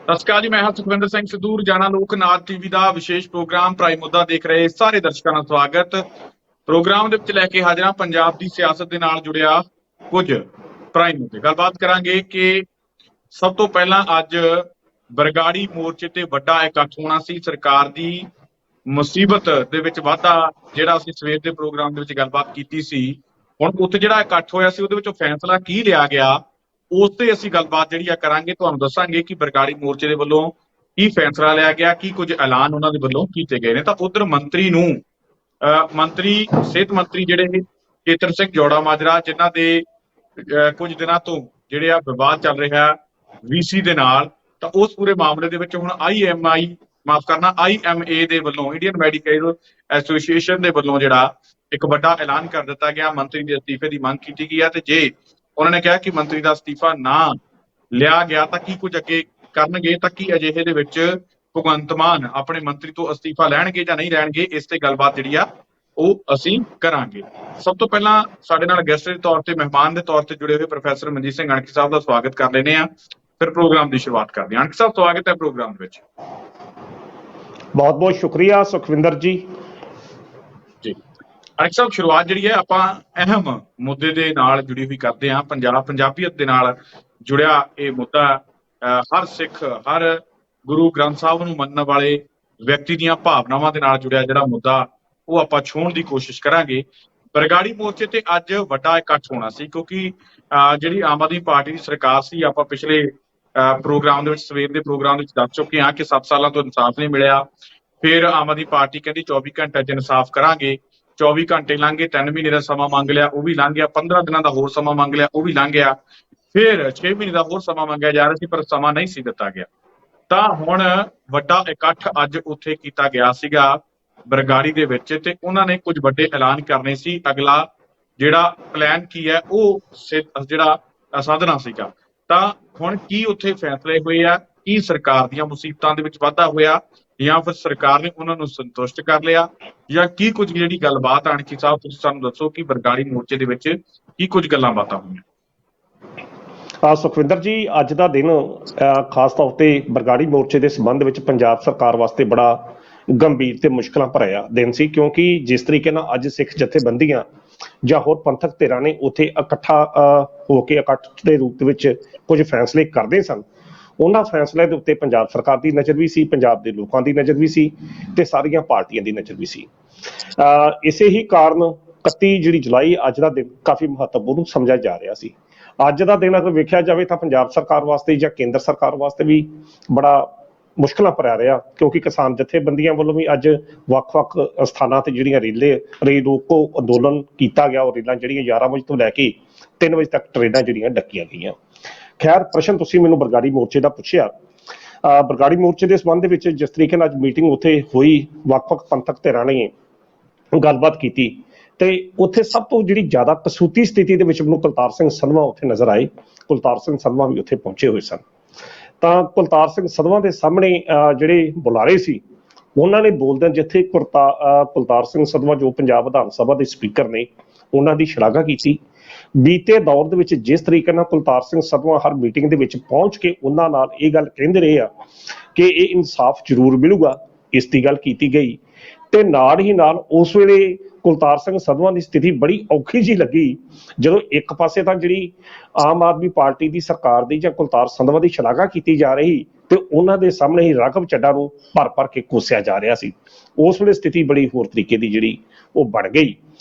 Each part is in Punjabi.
ਸਤਿ ਸ਼੍ਰੀ ਅਕਾਲ ਜੀ। ਮੈਂ ਹਾਂ ਸੁਖਵਿੰਦਰ ਸਿੰਘ ਸਿੱਧੂ। ਰੋਜ਼ਾਨਾ ਲੋਕ ਨਾਥ ਟੀਵੀ ਦਾ ਵਿਸ਼ੇਸ਼ ਪ੍ਰੋਗਰਾਮ ਪ੍ਰਾਈਮ ਮੁੱਦਾ ਦੇਖ ਰਹੇ ਸਾਰੇ ਦਰਸ਼ਕਾਂ ਦਾ ਸਵਾਗਤ। ਪ੍ਰੋਗਰਾਮ ਦੇ ਵਿੱਚ ਲੈ ਕੇ ਹਾਜ਼ਰ ਹਾਂ ਪੰਜਾਬ ਦੀ ਸਿਆਸਤ ਦੇ ਨਾਲ ਜੁੜਿਆ ਕੁਝ ਪ੍ਰਾਈਮ ਮੁੱਦੇ। ਗੱਲਬਾਤ ਕਰਾਂਗੇ ਕਿ ਸਭ ਤੋਂ ਪਹਿਲਾਂ ਅੱਜ ਬਰਗਾੜੀ ਮੋਰਚੇ ਤੇ ਵੱਡਾ ਇਕੱਠ ਹੋਣਾ ਸੀ। ਸਰਕਾਰ ਦੀ ਮੁਸੀਬਤ ਦੇ ਵਿੱਚ ਵਾਧਾ ਜਿਹੜਾ ਅਸੀਂ ਸਵੇਰ ਦੇ ਪ੍ਰੋਗਰਾਮ ਦੇ ਵਿੱਚ ਗੱਲਬਾਤ ਕੀਤੀ ਸੀ, ਹੁਣ ਉੱਥੇ ਜਿਹੜਾ ਇਕੱਠ ਹੋਇਆ ਸੀ ਉਹਦੇ ਵਿੱਚੋਂ ਫੈਸਲਾ ਕੀ ਲਿਆ ਗਿਆ ਉਸ ਤੇ ਅਸੀਂ ਗੱਲਬਾਤ ਜਿਹੜੀ ਆ ਕਰਾਂਗੇ। ਤੁਹਾਨੂੰ ਦੱਸਾਂਗੇ ਕਿ ਬਰਗਾੜੀ ਮੋਰਚੇ ਦੇ ਵੱਲੋਂ ਕੀ ਫੈਸਲਾ ਲਿਆ ਗਿਆ, ਕੀ ਕੁਝ ਐਲਾਨ ਉਹਨਾਂ ਦੇ ਵੱਲੋਂ ਕੀਤੇ ਗਏ ਨੇ। ਤਾਂ ਉਧਰ ਮੰਤਰੀ ਨੂੰ ਸਿਹਤ ਮੰਤਰੀ ਜਿਹੜੇ ਕੇਤਨ ਸਿੰਘ ਜੌੜਾ ਮਾਜਰਾ, ਜਿਨ੍ਹਾਂ ਦੇ ਕੁਝ ਦਿਨਾਂ ਤੋਂ ਜਿਹੜੇ ਆ ਵਿਵਾਦ ਚੱਲ ਰਿਹਾ ਵੀਸੀ ਦੇ ਨਾਲ, ਤਾਂ ਉਸ ਪੂਰੇ ਮਾਮਲੇ ਦੇ ਵਿੱਚ ਹੁਣ IMA ਦੇ ਵੱਲੋਂ, ਇੰਡੀਅਨ ਮੈਡੀਕਲ ਐਸੋਸੀਏਸ਼ਨ ਦੇ ਵੱਲੋਂ ਜਿਹੜਾ ਇੱਕ ਵੱਡਾ ਐਲਾਨ ਕਰ ਦਿੱਤਾ ਗਿਆ। ਮੰਤਰੀ ਦੇ ਅਸਤੀਫੇ ਦੀ ਮੰਗ ਕੀਤੀ ਗਈ ਹੈ ਤੇ ਜੇ ਉਹਨਾਂ ਨੇ ਕਿਹਾ ਕਿ ਮੰਤਰੀ ਦਾ ਅਸਤੀਫਾ ਨਾ ਲਿਆ ਗਿਆ ਤਾਂ ਕੀ ਕੁਝ ਅੱਗੇ ਕਰਨਗੇ, ਤਾਂ ਕੀ ਅਜਿਹੇ ਦੇ ਵਿੱਚ ਭਗਵੰਤ ਮਾਨ ਆਪਣੇ ਮੰਤਰੀ ਤੋਂ ਅਸਤੀਫਾ ਲੈਣਗੇ ਜਾਂ ਨਹੀਂ ਲੈਣਗੇ, ਇਸ ਤੇ ਗੱਲਬਾਤ ਜਿਹੜੀ ਆ ਉਹ ਅਸੀਂ ਕਰਾਂਗੇ। ਸਭ ਤੋਂ ਪਹਿਲਾਂ ਸਾਡੇ ਨਾਲ ਗੈਸਟ ਦੇ ਤੌਰ ਤੇ, ਮਹਿਮਾਨ ਦੇ ਤੌਰ ਤੇ ਜੁੜੇ ਹੋਏ ਪ੍ਰੋਫੈਸਰ ਮਨਜੀਤ ਸਿੰਘ ਅਣਖੀ ਸਾਹਿਬ ਦਾ ਸਵਾਗਤ ਕਰ ਲੈਂਦੇ ਆ, ਫਿਰ ਪ੍ਰੋਗਰਾਮ ਦੀ ਸ਼ੁਰੂਆਤ ਕਰਦੇ ਹਾਂ। ਅਣਖੀ ਸਾਹਿਬ, ਸਵਾਗਤ ਹੈ ਪ੍ਰੋਗਰਾਮ ਦੇ ਵਿੱਚ। ਬਹੁਤ ਬਹੁਤ ਸ਼ੁਕਰੀਆ ਸੁਖਵਿੰਦਰ ਜੀ। ਅਣਖੀ ਸਾਹਿਬ, ਸ਼ੁਰੂਆਤ ਜਿਹੜੀ ਹੈ ਆਪਾਂ ਅਹਿਮ ਮੁੱਦੇ ਦੇ ਨਾਲ ਜੁੜੀ ਹੋਈ ਕਰਦੇ ਹਾਂ। ਪੰਜਾਬੀਅਤ ਦੇ ਨਾਲ ਜੁੜਿਆ ਇਹ ਮੁੱਦਾ, ਹਰ ਸਿੱਖ, ਹਰ ਗੁਰੂ ਗ੍ਰੰਥ ਸਾਹਿਬ ਨੂੰ ਮੰਨਣ ਵਾਲੇ ਵਿਅਕਤੀ ਦੀਆਂ ਭਾਵਨਾਵਾਂ ਦੇ ਨਾਲ ਜੁੜਿਆ ਜਿਹੜਾ ਮੁੱਦਾ, ਉਹ ਆਪਾਂ ਛੂਹਣ ਦੀ ਕੋਸ਼ਿਸ਼ ਕਰਾਂਗੇ। ਬਰਗਾੜੀ ਮੋਰਚੇ ਤੇ ਅੱਜ ਵੱਡਾ ਇਕੱਠ ਹੋਣਾ ਸੀ ਕਿਉਂਕਿ ਜਿਹੜੀ ਆਮ ਆਦਮੀ ਪਾਰਟੀ ਦੀ ਸਰਕਾਰ ਸੀ, ਆਪਾਂ ਪਿਛਲੇ ਪ੍ਰੋਗਰਾਮ ਦੇ ਵਿੱਚ, ਸਵੇਰ ਦੇ ਪ੍ਰੋਗਰਾਮ ਦੇ ਵਿੱਚ ਦੱਸ ਚੁੱਕੇ ਹਾਂ ਕਿ 7 ਸਾਲਾਂ ਤੋਂ ਇਨਸਾਫ ਨਹੀਂ ਮਿਲਿਆ। ਫਿਰ ਆਮ ਆਦਮੀ ਪਾਰਟੀ ਕਹਿੰਦੀ 24 ਘੰਟੇ 'ਚ ਇਨਸਾਫ ਕਰਾਂਗੇ। 24 ਘੰਟੇ ਲੰਘ ਗਏ, 3 ਮਹੀਨੇ ਦਾ ਸਮਾਂ ਮੰਗ ਲਿਆ, ਉਹ ਵੀ ਲੰਘ ਗਿਆ। 15 ਦਿਨਾਂ ਦਾ ਹੋਰ ਸਮਾਂ ਮੰਗ ਲਿਆ, ਉਹ ਵੀ ਲੰਘ ਗਿਆ। ਫਿਰ 6 ਮਹੀਨੇ ਦਾ ਹੋਰ ਸਮਾਂ ਮੰਗਿਆ ਜਾ ਰਿਹਾ ਸੀ, ਪਰ ਸਮਾਂ ਨਹੀਂ ਸੀ ਦਿੱਤਾ ਗਿਆ। ਤਾਂ ਹੁਣ ਵੱਡਾ ਇਕੱਠ ਅੱਜ ਉੱਥੇ ਕੀਤਾ ਗਿਆ ਸੀਗਾ ਬਰਗਾੜੀ ਦੇ ਵਿੱਚ, ਤੇ ਉਹਨਾਂ ਨੇ ਕੁਝ ਵੱਡੇ ਐਲਾਨ ਕਰਨੇ ਸੀ। ਅਗਲਾ ਜਿਹੜਾ ਪਲਾਨ ਕੀ ਹੈ, ਉਹ ਜਿਹੜਾ ਸਾਧਨਾ ਸੀਗਾ। ਤਾਂ ਹੁਣ ਕੀ ਉੱਥੇ ਫੈਸਲੇ ਹੋਏ ਆ? ਕੀ ਸਰਕਾਰ ਦੀਆਂ ਮੁਸੀਬਤਾਂ ਦੇ ਵਿੱਚ ਵਾਧਾ ਹੋਇਆ, ਜਾਂ ਫਿਰ ਸਰਕਾਰ ਨੇ ਉਹਨਾਂ ਨੂੰ ਸੰਤੁਸ਼ਟ ਕਰ ਲਿਆ, ਜਾਂ ਕੀ ਕੁਝ ਜਿਹੜੀ ਗੱਲਬਾਤ? ਅਣਖੀ ਸਾਹਿਬ, ਤੁਸੀਂ ਸਾਨੂੰ ਦੱਸੋ ਕਿ ਬਰਗਾੜੀ ਮੋਰਚੇ ਦੇ ਵਿੱਚ ਕੀ ਕੁਝ ਗੱਲਾਂ ਬਾਤਾਂ ਹੋਈਆਂ। ਸੁਖਵਿੰਦਰ ਜੀ, ਅੱਜ ਦਾ ਦਿਨ ਖਾਸ ਤੌਰ ਤੇ ਬਰਗਾੜੀ ਮੋਰਚੇ ਦੇ ਸੰਬੰਧ ਵਿੱਚ ਪੰਜਾਬ ਸਰਕਾਰ ਵਾਸਤੇ ਬੜਾ ਗੰਭੀਰ ਤੇ ਮੁਸ਼ਕਲਾਂ ਭਰਿਆ ਦਿਨ ਸੀ, ਕਿਉਂਕਿ ਜਿਸ ਤਰੀਕੇ ਨਾਲ ਅੱਜ ਸਿੱਖ ਜਥੇਬੰਦੀਆਂ ਜਾਂ ਹੋਰ ਪੰਥਕ ਧਿਰਾਂ ਨੇ ਉੱਥੇ ਇਕੱਠਾ ਹੋ ਕੇ ਇਕੱਠ ਦੇ ਰੂਪ ਦੇ ਵਿੱਚ ਕੁਝ ਫੈਸਲੇ ਕਰਦੇ ਸਨ, ਉਹਨਾਂ ਫੈਸਲਿਆਂ ਦੇ ਉੱਤੇ ਪੰਜਾਬ ਸਰਕਾਰ ਦੀ ਨਜ਼ਰ ਵੀ ਸੀ, ਪੰਜਾਬ ਦੇ ਲੋਕਾਂ ਦੀ ਨਜ਼ਰ ਵੀ ਸੀ, ਤੇ ਸਾਰੀਆਂ ਪਾਰਟੀਆਂ ਦੀ ਨਜ਼ਰ ਵੀ ਸੀ। ਇਸੇ ਹੀ ਕਾਰਨ 31 ਜਿਹੜੀ ਜੁਲਾਈ ਅੱਜ ਦਾ ਦਿਨ ਕਾਫੀ ਮਹੱਤਵਪੂਰਨ ਸਮਝਿਆ ਜਾ ਰਿਹਾ ਸੀ। ਅੱਜ ਦਾ ਦਿਨ ਅਗਰ ਵੇਖਿਆ ਜਾਵੇ ਤਾਂ ਪੰਜਾਬ ਸਰਕਾਰ ਵਾਸਤੇ ਜਾਂ ਕੇਂਦਰ ਸਰਕਾਰ ਵਾਸਤੇ ਵੀ ਬੜਾ ਮੁਸ਼ਕਲਾਂ ਭਰਿਆ ਰਿਹਾ, ਕਿਉਂਕਿ ਕਿਸਾਨ ਜਥੇਬੰਦੀਆਂ ਵੱਲੋਂ ਵੀ ਅੱਜ ਵੱਖ-ਵੱਖ ਸਥਾਨਾਂ ਤੇ ਜਿਹੜੀਆਂ ਰੇਲ ਰੋਕੋ ਅੰਦੋਲਨ ਕੀਤਾ ਗਿਆ। ਉਹ ਰੇਲਾਂ ਜਿਹੜੀਆਂ 11 ਵਜੇ ਤੋਂ ਲੈ ਕੇ 3 ਵਜੇ ਤੱਕ ਟ੍ਰੇਨਾਂ ਜਿਹੜੀਆਂ ਡੱਕੀਆਂ ਗਈਆਂ। ਖੈਰ, ਪ੍ਰਸ਼ਨ ਤੁਸੀਂ ਮੈਨੂੰ ਬਰਗਾੜੀ ਮੋਰਚੇ ਦਾ ਪੁੱਛਿਆ। ਬਰਗਾੜੀ ਮੋਰਚੇ ਦੇ ਸੰਬੰਧ ਵਿੱਚ ਜਿਸ ਤਰੀਕੇ ਨਾਲ ਅੱਜ ਮੀਟਿੰਗ ਉੱਥੇ ਹੋਈ, ਵੱਖ-ਵੱਖ ਪੰਥਕ ਧਿਰਾਂ ਨੇ ਗੱਲਬਾਤ ਕੀਤੀ, ਤੇ ਉੱਥੇ ਸਭ ਤੋਂ ਜਿਹੜੀ ਜ਼ਿਆਦਾ ਕਸੂਤੀ ਸਥਿਤੀ ਦੇ ਵਿੱਚ ਮੈਨੂੰ ਕੁਲਤਾਰ ਸਿੰਘ ਸੰਧਵਾਂ ਉੱਥੇ ਨਜ਼ਰ ਆਏ। ਕੁਲਤਾਰ ਸਿੰਘ ਸੰਧਵਾਂ ਵੀ ਉੱਥੇ ਪਹੁੰਚੇ ਹੋਏ ਸਨ। ਤਾਂ ਕੁਲਤਾਰ ਸਿੰਘ ਸੰਧਵਾਂ ਦੇ ਸਾਹਮਣੇ ਜਿਹੜੇ ਬੁਲਾਰੇ ਸੀ, ਉਹਨਾਂ ਨੇ ਬੋਲਦਿਆਂ ਜਿੱਥੇ ਕੁਲਤਾਰ ਸਿੰਘ ਸੰਧਵਾਂ ਜੋ ਪੰਜਾਬ ਵਿਧਾਨ ਸਭਾ ਦੇ ਸਪੀਕਰ ਨੇ, ਉਹਨਾਂ ਦੀ ਸ਼ਲਾਘਾ ਕੀਤੀ। ਬੀਤੇ ਦੌਰ ਦੇ ਵਿੱਚ ਜਿਸ ਤਰੀਕੇ ਨਾਲ ਕੁਲਤਾਰ ਸਿੰਘ ਸੰਧਵਾਂ ਹਰ ਮੀਟਿੰਗ ਦੇ ਵਿੱਚ ਪਹੁੰਚ ਕੇ ਉਹਨਾਂ ਨਾਲ ਇਹ ਗੱਲ ਕਹਿੰਦੇ ਰਹੇ ਆ ਕਿ ਇਹ ਇਨਸਾਫ ਜ਼ਰੂਰ ਮਿਲੂਗਾ, ਇਸ ਦੀ ਗੱਲ ਕੀਤੀ ਗਈ। ਤੇ ਨਾਲ ਹੀ ਨਾਲ ਉਸ ਵੇਲੇ ਕੁਲਤਾਰ ਸਿੰਘ ਸੰਧਵਾਂ ਦੀ ਸਥਿਤੀ ਬੜੀ ਔਖੀ ਜਿਹੀ ਲੱਗੀ, ਜਦੋਂ ਇੱਕ ਪਾਸੇ ਤਾਂ ਜਿਹੜੀ ਆਮ ਆਦਮੀ ਪਾਰਟੀ ਦੀ ਸਰਕਾਰ ਦੀ ਜਾਂ ਕੁਲਤਾਰ ਸੰਧਵਾਂ ਦੀ ਸ਼ਲਾਘਾ ਕੀਤੀ ਜਾ ਰਹੀ, ਤੇ ਉਹਨਾਂ ਦੇ ਸਾਹਮਣੇ ਹੀ ਰਾਘਵ ਚੱਡਾ ਨੂੰ ਭਰ ਕੇ ਕੋਸਿਆ ਜਾ ਰਿਹਾ ਸੀ। ਉਸ ਵੇਲੇ ਸਥਿਤੀ ਬੜੀ ਹੋਰ ਤਰੀਕੇ ਦੀ ਜਿਹੜੀ ਉਹ ਬਣ ਗਈ।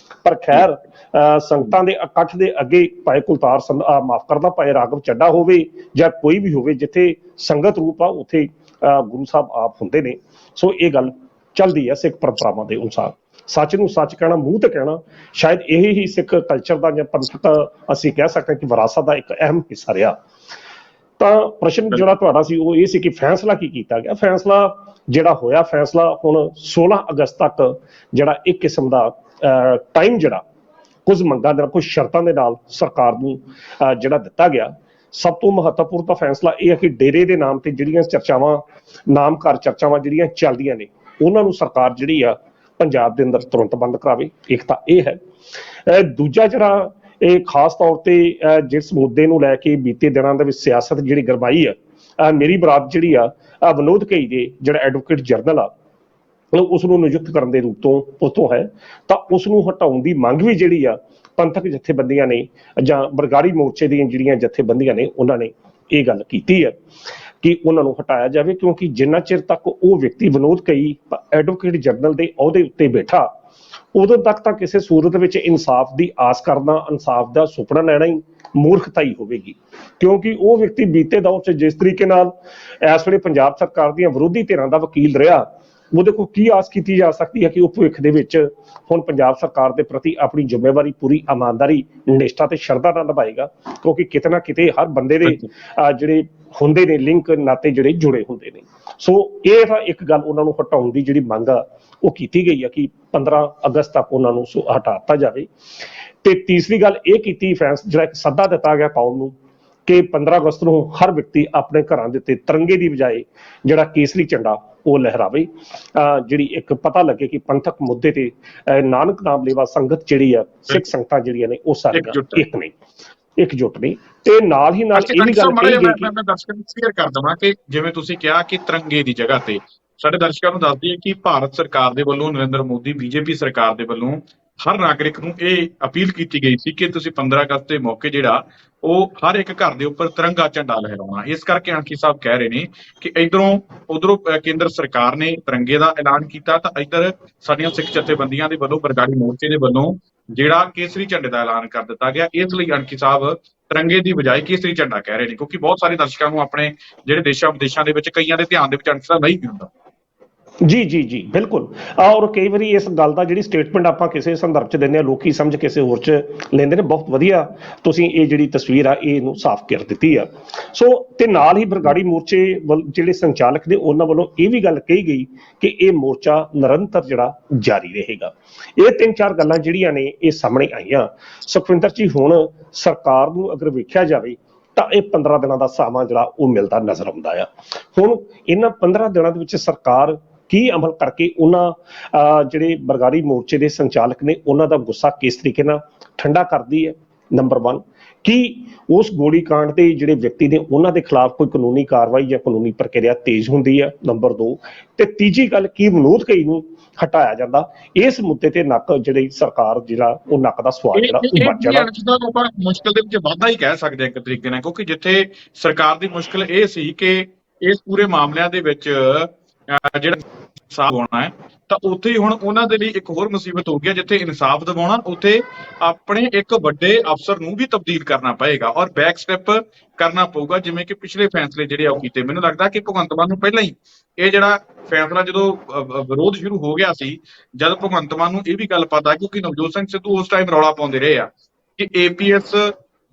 ਪਰ ਖੈਰ, ਸੰਗਤਾਂ ਦੇ ਇਕੱਠ ਦੇ ਅੱਗੇ ਭਾਵੇਂ ਕੁਲਤਾਰ ਭਾਵੇਂ ਰਾਘਵ ਚੱਡਾ ਹੋਵੇ ਜਾਂ ਕੋਈ ਵੀ ਹੋਵੇ, ਜਿੱਥੇ ਸੰਗਤ ਰੂਪ ਆ ਉੱਥੇ ਗੁਰੂ ਸਾਹਿਬ ਆਪ ਹੁੰਦੇ ਨੇ। ਸੋ ਇਹ ਗੱਲ ਚੱਲਦੀ ਹੈ ਸਿੱਖ ਪਰੰਪਰਾਵਾਂ ਦੇ ਅਨੁਸਾਰ। ਸੱਚ ਨੂੰ ਸੱਚ ਕਹਿਣਾ, ਮੂੰਹ ਤੇ ਕਹਿਣਾ, ਸ਼ਾਇਦ ਇਹ ਹੀ ਸਿੱਖ ਕਲਚਰ ਦਾ ਜਾਂ ਪੰਥਕ ਅਸੀਂ ਕਹਿ ਸਕਦੇ ਕਿ ਵਿਰਾਸਤ ਦਾ ਇੱਕ ਅਹਿਮ ਹਿੱਸਾ ਰਿਹਾ। ਤਾਂ ਪ੍ਰਸ਼ਨ ਜਿਹੜਾ ਤੁਹਾਡਾ ਸੀ ਉਹ ਇਹ ਸੀ ਕਿ ਫੈਸਲਾ ਕੀ ਕੀਤਾ ਗਿਆ। ਫੈਸਲਾ ਜਿਹੜਾ ਹੋਇਆ, ਫੈਸਲਾ ਹੁਣ 16 ਅਗਸਤ ਤੱਕ ਜਿਹੜਾ ਇੱਕ ਕਿਸਮ ਦਾ ਟਾਈਮ ਜਿਹੜਾ ਕੁਝ ਮੰਗਾਂ ਦੇ ਨਾਲ, ਕੁਝ ਸ਼ਰਤਾਂ ਦੇ ਨਾਲ ਸਰਕਾਰ ਨੂੰ ਜਿਹੜਾ ਦਿੱਤਾ ਗਿਆ। ਸਭ ਤੋਂ ਮਹੱਤਵਪੂਰਨ ਤਾਂ ਫੈਸਲਾ ਇਹ ਹੈ ਕਿ ਡੇਰੇ ਦੇ ਨਾਮ ਤੇ ਜਿਹੜੀਆਂ ਚਰਚਾਵਾਂ, ਨਾਮਕਾਰ ਚਰਚਾਵਾਂ ਜਿਹੜੀਆਂ ਚੱਲਦੀਆਂ ਨੇ, ਉਹਨਾਂ ਨੂੰ ਸਰਕਾਰ ਜਿਹੜੀ ਆ ਪੰਜਾਬ ਦੇ ਅੰਦਰ ਤੁਰੰਤ ਬੰਦ ਕਰਾਵੇ। ਇੱਕ ਤਾਂ ਇਹ ਹੈ। ਦੂਜਾ ਜਿਹੜਾ ਇਹ ਖਾਸ ਤੌਰ ਤੇ ਜਿਸ ਮੁੱਦੇ ਨੂੰ ਲੈ ਕੇ ਬੀਤੇ ਦਿਨਾਂ ਦੇ ਵਿੱਚ ਸਿਆਸਤ ਜਿਹੜੀ ਗਰਮਾਈ ਹੈ, ਮੇਰੀ ਬਰਾਤ ਜਿਹੜੀ ਆ ਵਿਨੋਦ ਘਈ ਦੇ ਜਿਹੜਾ ਐਡਵੋਕੇਟ ਜਨਰਲ ਆ ਉਸ ਨੂੰ ਨਿਯੁਕਤ ਕਰਨ ਦੇ ਰੂਪ ਤੋਂ ਉਤੋਂ ਹੈ, ਤਾਂ ਉਸ ਨੂੰ ਹਟਾਉਣ ਦੀ ਮੰਗ ਵੀ ਜਿਹੜੀ ਆ ਪੰਥਕ ਜਥੇਬੰਦੀਆਂ ਨੇ ਜਾਂ ਬਰਗਾੜੀ ਮੋਰਚੇ ਦੀਆਂ ਜਿਹੜੀਆਂ ਜਥੇਬੰਦੀਆਂ ਨੇ ਉਹਨਾਂ ਨੇ ਇਹ ਗੱਲ ਕੀਤੀ ਹੈ ਕਿ ਉਹਨਾਂ ਨੂੰ ਹਟਾਇਆ ਜਾਵੇ, ਕਿਉਂਕਿ ਜਿੰਨਾ ਚਿਰ ਤੱਕ ਉਹ ਵਿਅਕਤੀ ਵਿਨੋਦ ਘਈ ਐਡਵੋਕੇਟ ਜਨਰਲ ਦੇ ਅਹੁਦੇ ਉੱਤੇ ਬੈਠਾ, ਉਦੋਂ ਤੱਕ ਤਾਂ ਕਿਸੇ ਸੂਰਤ ਵਿੱਚ ਇਨਸਾਫ ਦੀ ਆਸ ਕਰਨਾ, ਇਨਸਾਫ ਦਾ ਸੁਪਨਾ ਲੈਣਾ ਹੀ ਮੂਰਖਤਾਈ ਹੋਵੇਗੀ। ਕਿਉਂਕਿ ਉਹ ਵਿਅਕਤੀ ਬੀਤੇ ਦੌਰ 'ਚ ਜਿਸ ਤਰੀਕੇ ਨਾਲ ਇਸ ਵੇਲੇ ਪੰਜਾਬ ਸਰਕਾਰ ਦੀਆਂ ਵਿਰੋਧੀ ਧਿਰਾਂ ਦਾ ਵਕੀਲ ਰਿਹਾ, ਉਹਦੇ ਕੋਲ ਕੀ ਆਸ ਕੀਤੀ ਜਾ ਸਕਦੀ ਹੈ ਕਿ ਉਹ ਭਵਿੱਖ ਦੇ ਵਿੱਚ ਹੁਣ ਪੰਜਾਬ ਸਰਕਾਰ ਦੇ ਪ੍ਰਤੀ ਆਪਣੀ ਜ਼ਿੰਮੇਵਾਰੀ ਪੂਰੀ ਇਮਾਨਦਾਰੀ, ਨਿਸ਼ਠਾ ਤੇ ਸ਼ਰਧਾ ਨਾਲ ਨਿਭਾਏਗਾ, ਕਿਉਂਕਿ ਕਿਤੇ ਨਾ ਕਿਤੇ ਹਰ ਬੰਦੇ ਦੇ ਜਿਹੜੇ ਹੁੰਦੇ ਨੇ ਲਿੰਕ ਨਾਤੇ ਜਿਹੜੇ ਜੁੜੇ ਹੁੰਦੇ ਨੇ। ਸੋ ਇਹ ਤਾਂ ਇੱਕ ਗੱਲ ਉਹਨਾਂ ਨੂੰ ਹਟਾਉਣ ਦੀ ਜਿਹੜੀ ਮੰਗ ਆ ਉਹ ਕੀਤੀ ਗਈ ਆ ਕਿ 15 ਅਗਸਤ ਤੱਕ ਉਹਨਾਂ ਨੂੰ ਹਟਾ ਦਿੱਤਾ ਜਾਵੇ। ਤੇ ਤੀਸਰੀ ਗੱਲ ਇਹ ਕੀਤੀ ਜਿਹੜਾ ਇੱਕ ਸੱਦਾ ਦਿੱਤਾ ਗਿਆ ਕੌਮ ਨੂੰ ਕਿ 15 ਅਗਸਤ ਨੂੰ ਹਰ ਵਿਅਕਤੀ ਆਪਣੇ ਘਰਾਂ ਦੇ ਉੱਤੇ ਤਿਰੰਗੇ ਦੀ ਬਜਾਏ ਜਿਹੜਾ ਕੇਸਰੀ ਝੰਡਾ ਉਹ ਲਹਿਰਾਵੇ, ਜਿਹੜੀ ਇੱਕ ਪਤਾ ਲੱਗੇ ਕਿ ਪੰਥਕ ਮੁੱਦੇ ਤੇ ਨਾਨਕ ਨਾਮ ਲੇਵਾ ਸੰਗਤ ਜਿਹੜੀ ਆ, ਸਿੱਖ ਸੰਗਤਾਂ ਜਿਹੜੀਆਂ ਨੇ ਉਹ ਸਾਰੀਆਂ ਇਕਜੁੱਟ ਨੇ। ਤੇ ਨਾਲ ਹੀ ਨਾਲ ਇਹ ਵੀ ਗੱਲ ਕਹੀ ਗਈ ਕਿ ਮੈਂ ਦਰਸ਼ਕਾਂ ਨੂੰ ਕਲੀਅਰ ਕਰ ਦਵਾਂ ਕਿ ਜਿਵੇਂ ਤੁਸੀਂ ਕਿਹਾ ਕਿ ਤਿਰੰਗੇ ਦੀ ਜਗ੍ਹਾ ਤੇ ਸਾਡੇ ਦਰਸ਼ਕਾਂ ਨੂੰ ਦੱਸ ਦਈਏ ਕਿ ਭਾਰਤ ਸਰਕਾਰ ਦੇ ਵੱਲੋਂ, ਨਰਿੰਦਰ ਮੋਦੀ ਬੀਜੇਪੀ ਸਰਕਾਰ ਦੇ ਵੱਲੋਂ ਹਰ ਨਾਗਰਿਕ ਨੂੰ ਇਹ ਅਪੀਲ ਕੀਤੀ ਗਈ ਸੀ ਕਿ ਤੁਸੀਂ 15 ਅਗਸਤ ਦੇ ਮੌਕੇ ਜਿਹੜਾ ਉਹ ਹਰ ਇੱਕ ਘਰ ਦੇ ਉੱਪਰ ਤਿਰੰਗਾ ਝੰਡਾ ਲਹਿਰਾਉਣਾ। ਇਸ ਕਰਕੇ ਅਣਖੀ ਸਾਹਿਬ ਕਹਿ ਰਹੇ ਨੇ ਕਿ ਉਧਰੋਂ ਕੇਂਦਰ ਸਰਕਾਰ ਨੇ ਤਿਰੰਗੇ ਦਾ ਐਲਾਨ ਕੀਤਾ, ਤਾਂ ਇੱਧਰ ਸਾਡੀਆਂ ਸਿੱਖ ਜਥੇਬੰਦੀਆਂ ਦੇ ਵੱਲੋਂ, ਬਰਗਾੜੀ ਮੋਰਚੇ ਦੇ ਵੱਲੋਂ ਜਿਹੜਾ ਕੇਸਰੀ ਝੰਡੇ ਦਾ ਐਲਾਨ ਕਰ ਦਿੱਤਾ ਗਿਆ। ਇਸ ਲਈ ਅਣਖੀ ਸਾਹਿਬ ਤਿਰੰਗੇ ਦੀ ਬਜਾਏ ਕੇਸਰੀ ਝੰਡਾ ਕਹਿ ਰਹੇ ਨੇ, ਕਿਉਂਕਿ ਬਹੁਤ ਸਾਰੇ ਦਰਸ਼ਕਾਂ ਨੂੰ ਆਪਣੇ ਜਿਹੜੇ ਦੇਸ਼ਾਂ ਵਿਦੇਸ਼ਾਂ ਦੇ ਵਿੱਚ ਕਈਆਂ ਦੇ ਧਿਆਨ ਦੇ ਵਿੱਚ ਅਣਖੀ ਸਾਹਿਬ ਨਹੀਂ ਹੁੰਦਾ। ਜੀ ਬਿਲਕੁਲ। ਔਰ ਕਈ ਵਾਰੀ ਇਸ ਗੱਲ ਦਾ ਜਿਹੜੀ ਸਟੇਟਮੈਂਟ ਆਪਾਂ ਕਿਸੇ ਸੰਦਰਭ 'ਚ ਦਿੰਦੇ ਹਾਂ, ਲੋਕੀ ਸਮਝ ਕਿਸੇ ਹੋਰ 'ਚ ਲੈਂਦੇ ਨੇ। ਬਹੁਤ ਵਧੀਆ ਤੁਸੀਂ ਇਹ ਜਿਹੜੀ ਤਸਵੀਰ ਆ ਇਹਨੂੰ ਸਾਫ਼ ਕਰ ਦਿੱਤੀ ਆ। ਸੋ ਤੇ ਨਾਲ ਹੀ ਬਰਗਾੜੀ ਮੋਰਚੇ ਜਿਹੜੇ ਸੰਚਾਲਕ ਨੇ ਉਹਨਾਂ ਵੱਲੋਂ ਇਹ ਵੀ ਗੱਲ ਕਹੀ ਗਈ ਕਿ ਇਹ ਮੋਰਚਾ ਨਿਰੰਤਰ ਜਿਹੜਾ ਜਾਰੀ ਰਹੇਗਾ। ਇਹ 3-4 ਗੱਲਾਂ ਜਿਹੜੀਆਂ ਨੇ ਇਹ ਸਾਹਮਣੇ ਆਈਆਂ। ਸੁਖਵਿੰਦਰ ਜੀ, ਹੁਣ ਸਰਕਾਰ ਨੂੰ ਅਗਰ ਵੇਖਿਆ ਜਾਵੇ ਤਾਂ ਇਹ 15 ਦਿਨਾਂ ਦਾ ਸਮਾਂ ਜਿਹੜਾ ਉਹ ਮਿਲਦਾ ਨਜ਼ਰ ਆਉਂਦਾ ਆ। ਹੁਣ ਇਹਨਾਂ 15 ਦਿਨਾਂ ਦੇ ਵਿੱਚ ਸਰਕਾਰ ਕੀ ਅਮਲ ਕਰਕੇ ਉਹਨਾਂ ਜਿਹੜੇ ਬਰਗਾੜੀ ਮੋਰਚੇ ਦੇ ਸੰਚਾਲਕ ਨੇ ਉਹਨਾਂ ਦਾ ਗੁੱਸਾ ਕਿਸ ਤਰੀਕੇ ਨਾਲ ਠੰਡਾ ਕਰਦੀ ਹੈ? ਨੰਬਰ 1, ਕੀ ਉਸ ਗੋਲੀकांड ਦੇ ਜਿਹੜੇ ਵਿਅਕਤੀ ਨੇ ਉਹਨਾਂ ਦੇ ਖਿਲਾਫ ਕੋਈ ਕਾਨੂੰਨੀ ਕਾਰਵਾਈ ਜਾਂ ਕਾਨੂੰਨੀ ਪ੍ਰਕਿਰਿਆ ਤੇਜ਼ ਹੁੰਦੀ ਹੈ? ਨੰਬਰ 2, ਤੇ ਤੀਜੀ ਗੱਲ, ਕੀ ਵਿਨੋਦ ਘਈ ਨੂੰ ਹਟਾਇਆ ਜਾਂਦਾ? ਇਸ ਮੁੱਦੇ ਤੇ ਨੱਕ ਜਿਹੜੀ ਸਰਕਾਰ ਜਿਹੜਾ ਉਹ ਨੱਕ ਦਾ ਸਵਾਲ ਜਿਹੜਾ ਉਹ ਵੱਜ ਜਾਣਾ। ਆਪਾਂ ਮੁਸ਼ਕਲ ਦੇ ਵਿੱਚ ਵਾਧਾ ਹੀ ਕਹਿ ਸਕਦੇ ਹਾਂ ਇੱਕ ਤਰੀਕੇ ਨਾਲ, ਕਿਉਂਕਿ ਜਿੱਥੇ ਸਰਕਾਰ ਦੀ ਮੁਸ਼ਕਲ ਇਹ ਸੀ ਕਿ ਇਸ ਪੂਰੇ ਮਾਮਲਿਆਂ ਦੇ ਵਿੱਚ ਜਿਹੜਾ ਇਨਸਾਫ ਹੋਣਾ ਹੈ, ਤਾਂ ਉੱਥੇ ਹੁਣ ਉਹਨਾਂ ਦੇ ਲਈ ਇੱਕ ਹੋਰ ਮੁਸੀਬਤ ਹੋ ਗਈ, ਜਿੱਥੇ ਇਨਸਾਫ ਦਿਵਾਉਣਾ ਉੱਥੇ ਆਪਣੇ ਇੱਕ ਵੱਡੇ ਅਫਸਰ ਨੂੰ ਵੀ ਤਬਦੀਲ ਕਰਨਾ ਪਏਗਾ ਔਰ ਬੈਕ ਸਟੈਪ ਕਰਨਾ ਪਊਗਾ, ਜਿਵੇਂ ਕਿ ਪਿਛਲੇ ਫੈਸਲੇ ਜਿਹੜੇ ਆ ਉਹ ਕੀਤੇ। ਮੈਨੂੰ ਲੱਗਦਾ ਕਿ ਭਗਵੰਤ ਮਾਨ ਨੂੰ ਪਹਿਲਾਂ ਹੀ ਇਹ ਜਿਹੜਾ ਫੈਸਲਾ ਜਦੋਂ ਵਿਰੋਧ ਸ਼ੁਰੂ ਹੋ ਗਿਆ ਸੀ, ਜਦ ਭਗਵੰਤ ਮਾਨ ਨੂੰ ਇਹ ਵੀ ਗੱਲ ਪਤਾ, ਕਿਉਂਕਿ ਨਵਜੋਤ ਸਿੰਘ ਸਿੱਧੂ ਉਸ ਟਾਈਮ ਰੌਲਾ ਪਾਉਂਦੇ ਰਹੇ ਆ ਕਿ APS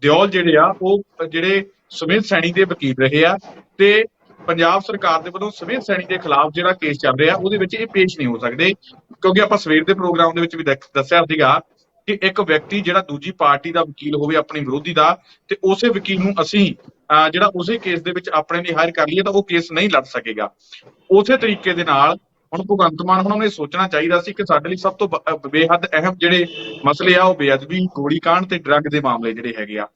ਦਿਓਲ ਜਿਹੜੇ ਆ ਉਹ ਜਿਹੜੇ ਸੁਮੇਧ ਸੈਣੀ ਦੇ ਵਕੀਲ ਰਹੇ ਆ, ਤੇ ਪੰਜਾਬ ਸਰਕਾਰ ਦੇ ਵੱਲੋਂ ਸੁਮੇਧ ਸੈਣੀ ਦੇ ਖਿਲਾਫ ਜਿਹੜਾ ਕੇਸ ਚੱਲ ਰਿਹਾ ਉਹਦੇ ਵਿੱਚ ਇਹ ਪੇਸ਼ ਨਹੀਂ ਹੋ ਸਕਦੇ, ਕਿਉਂਕਿ ਆਪਾਂ ਸਵੇਰ ਦੇ ਪ੍ਰੋਗਰਾਮ ਦੇ ਵਿੱਚ ਵੀ ਦੱਸਿਆ ਸੀਗਾ ਕਿ ਇੱਕ ਵਿਅਕਤੀ ਜਿਹੜਾ ਦੂਜੀ ਪਾਰਟੀ ਦਾ ਵਕੀਲ ਹੋਵੇ ਆਪਣੀ ਵਿਰੋਧੀ ਦਾ, ਤੇ ਉਸੇ ਵਕੀਲ ਨੂੰ ਅਸੀਂ ਜਿਹੜਾ ਉਸੇ ਕੇਸ ਦੇ ਵਿੱਚ ਆਪਣੇ ਲਈ ਹਾਇਰ ਕਰ ਲਈਏ ਤਾਂ ਉਹ ਕੇਸ ਨਹੀਂ ਲੜ ਸਕੇਗਾ। ਉਸੇ ਤਰੀਕੇ ਦੇ ਨਾਲ ਹੁਣ ਭਗਵੰਤ ਮਾਨ ਉਹਨਾਂ ਨੂੰ ਇਹ ਸੋਚਣਾ ਚਾਹੀਦਾ ਸੀ ਕਿ ਸਾਡੇ ਲਈ ਸਭ ਤੋਂ ਬੇਹੱਦ ਅਹਿਮ ਜਿਹੜੇ ਮਸਲੇ ਆ ਉਹ ਬੇਅਦਬੀ, ਗੋਲੀकांड ਤੇ ਡਰੱਗ ਦੇ ਮਾਮਲੇ ਜਿਹੜੇ ਹੈਗੇ ਆ,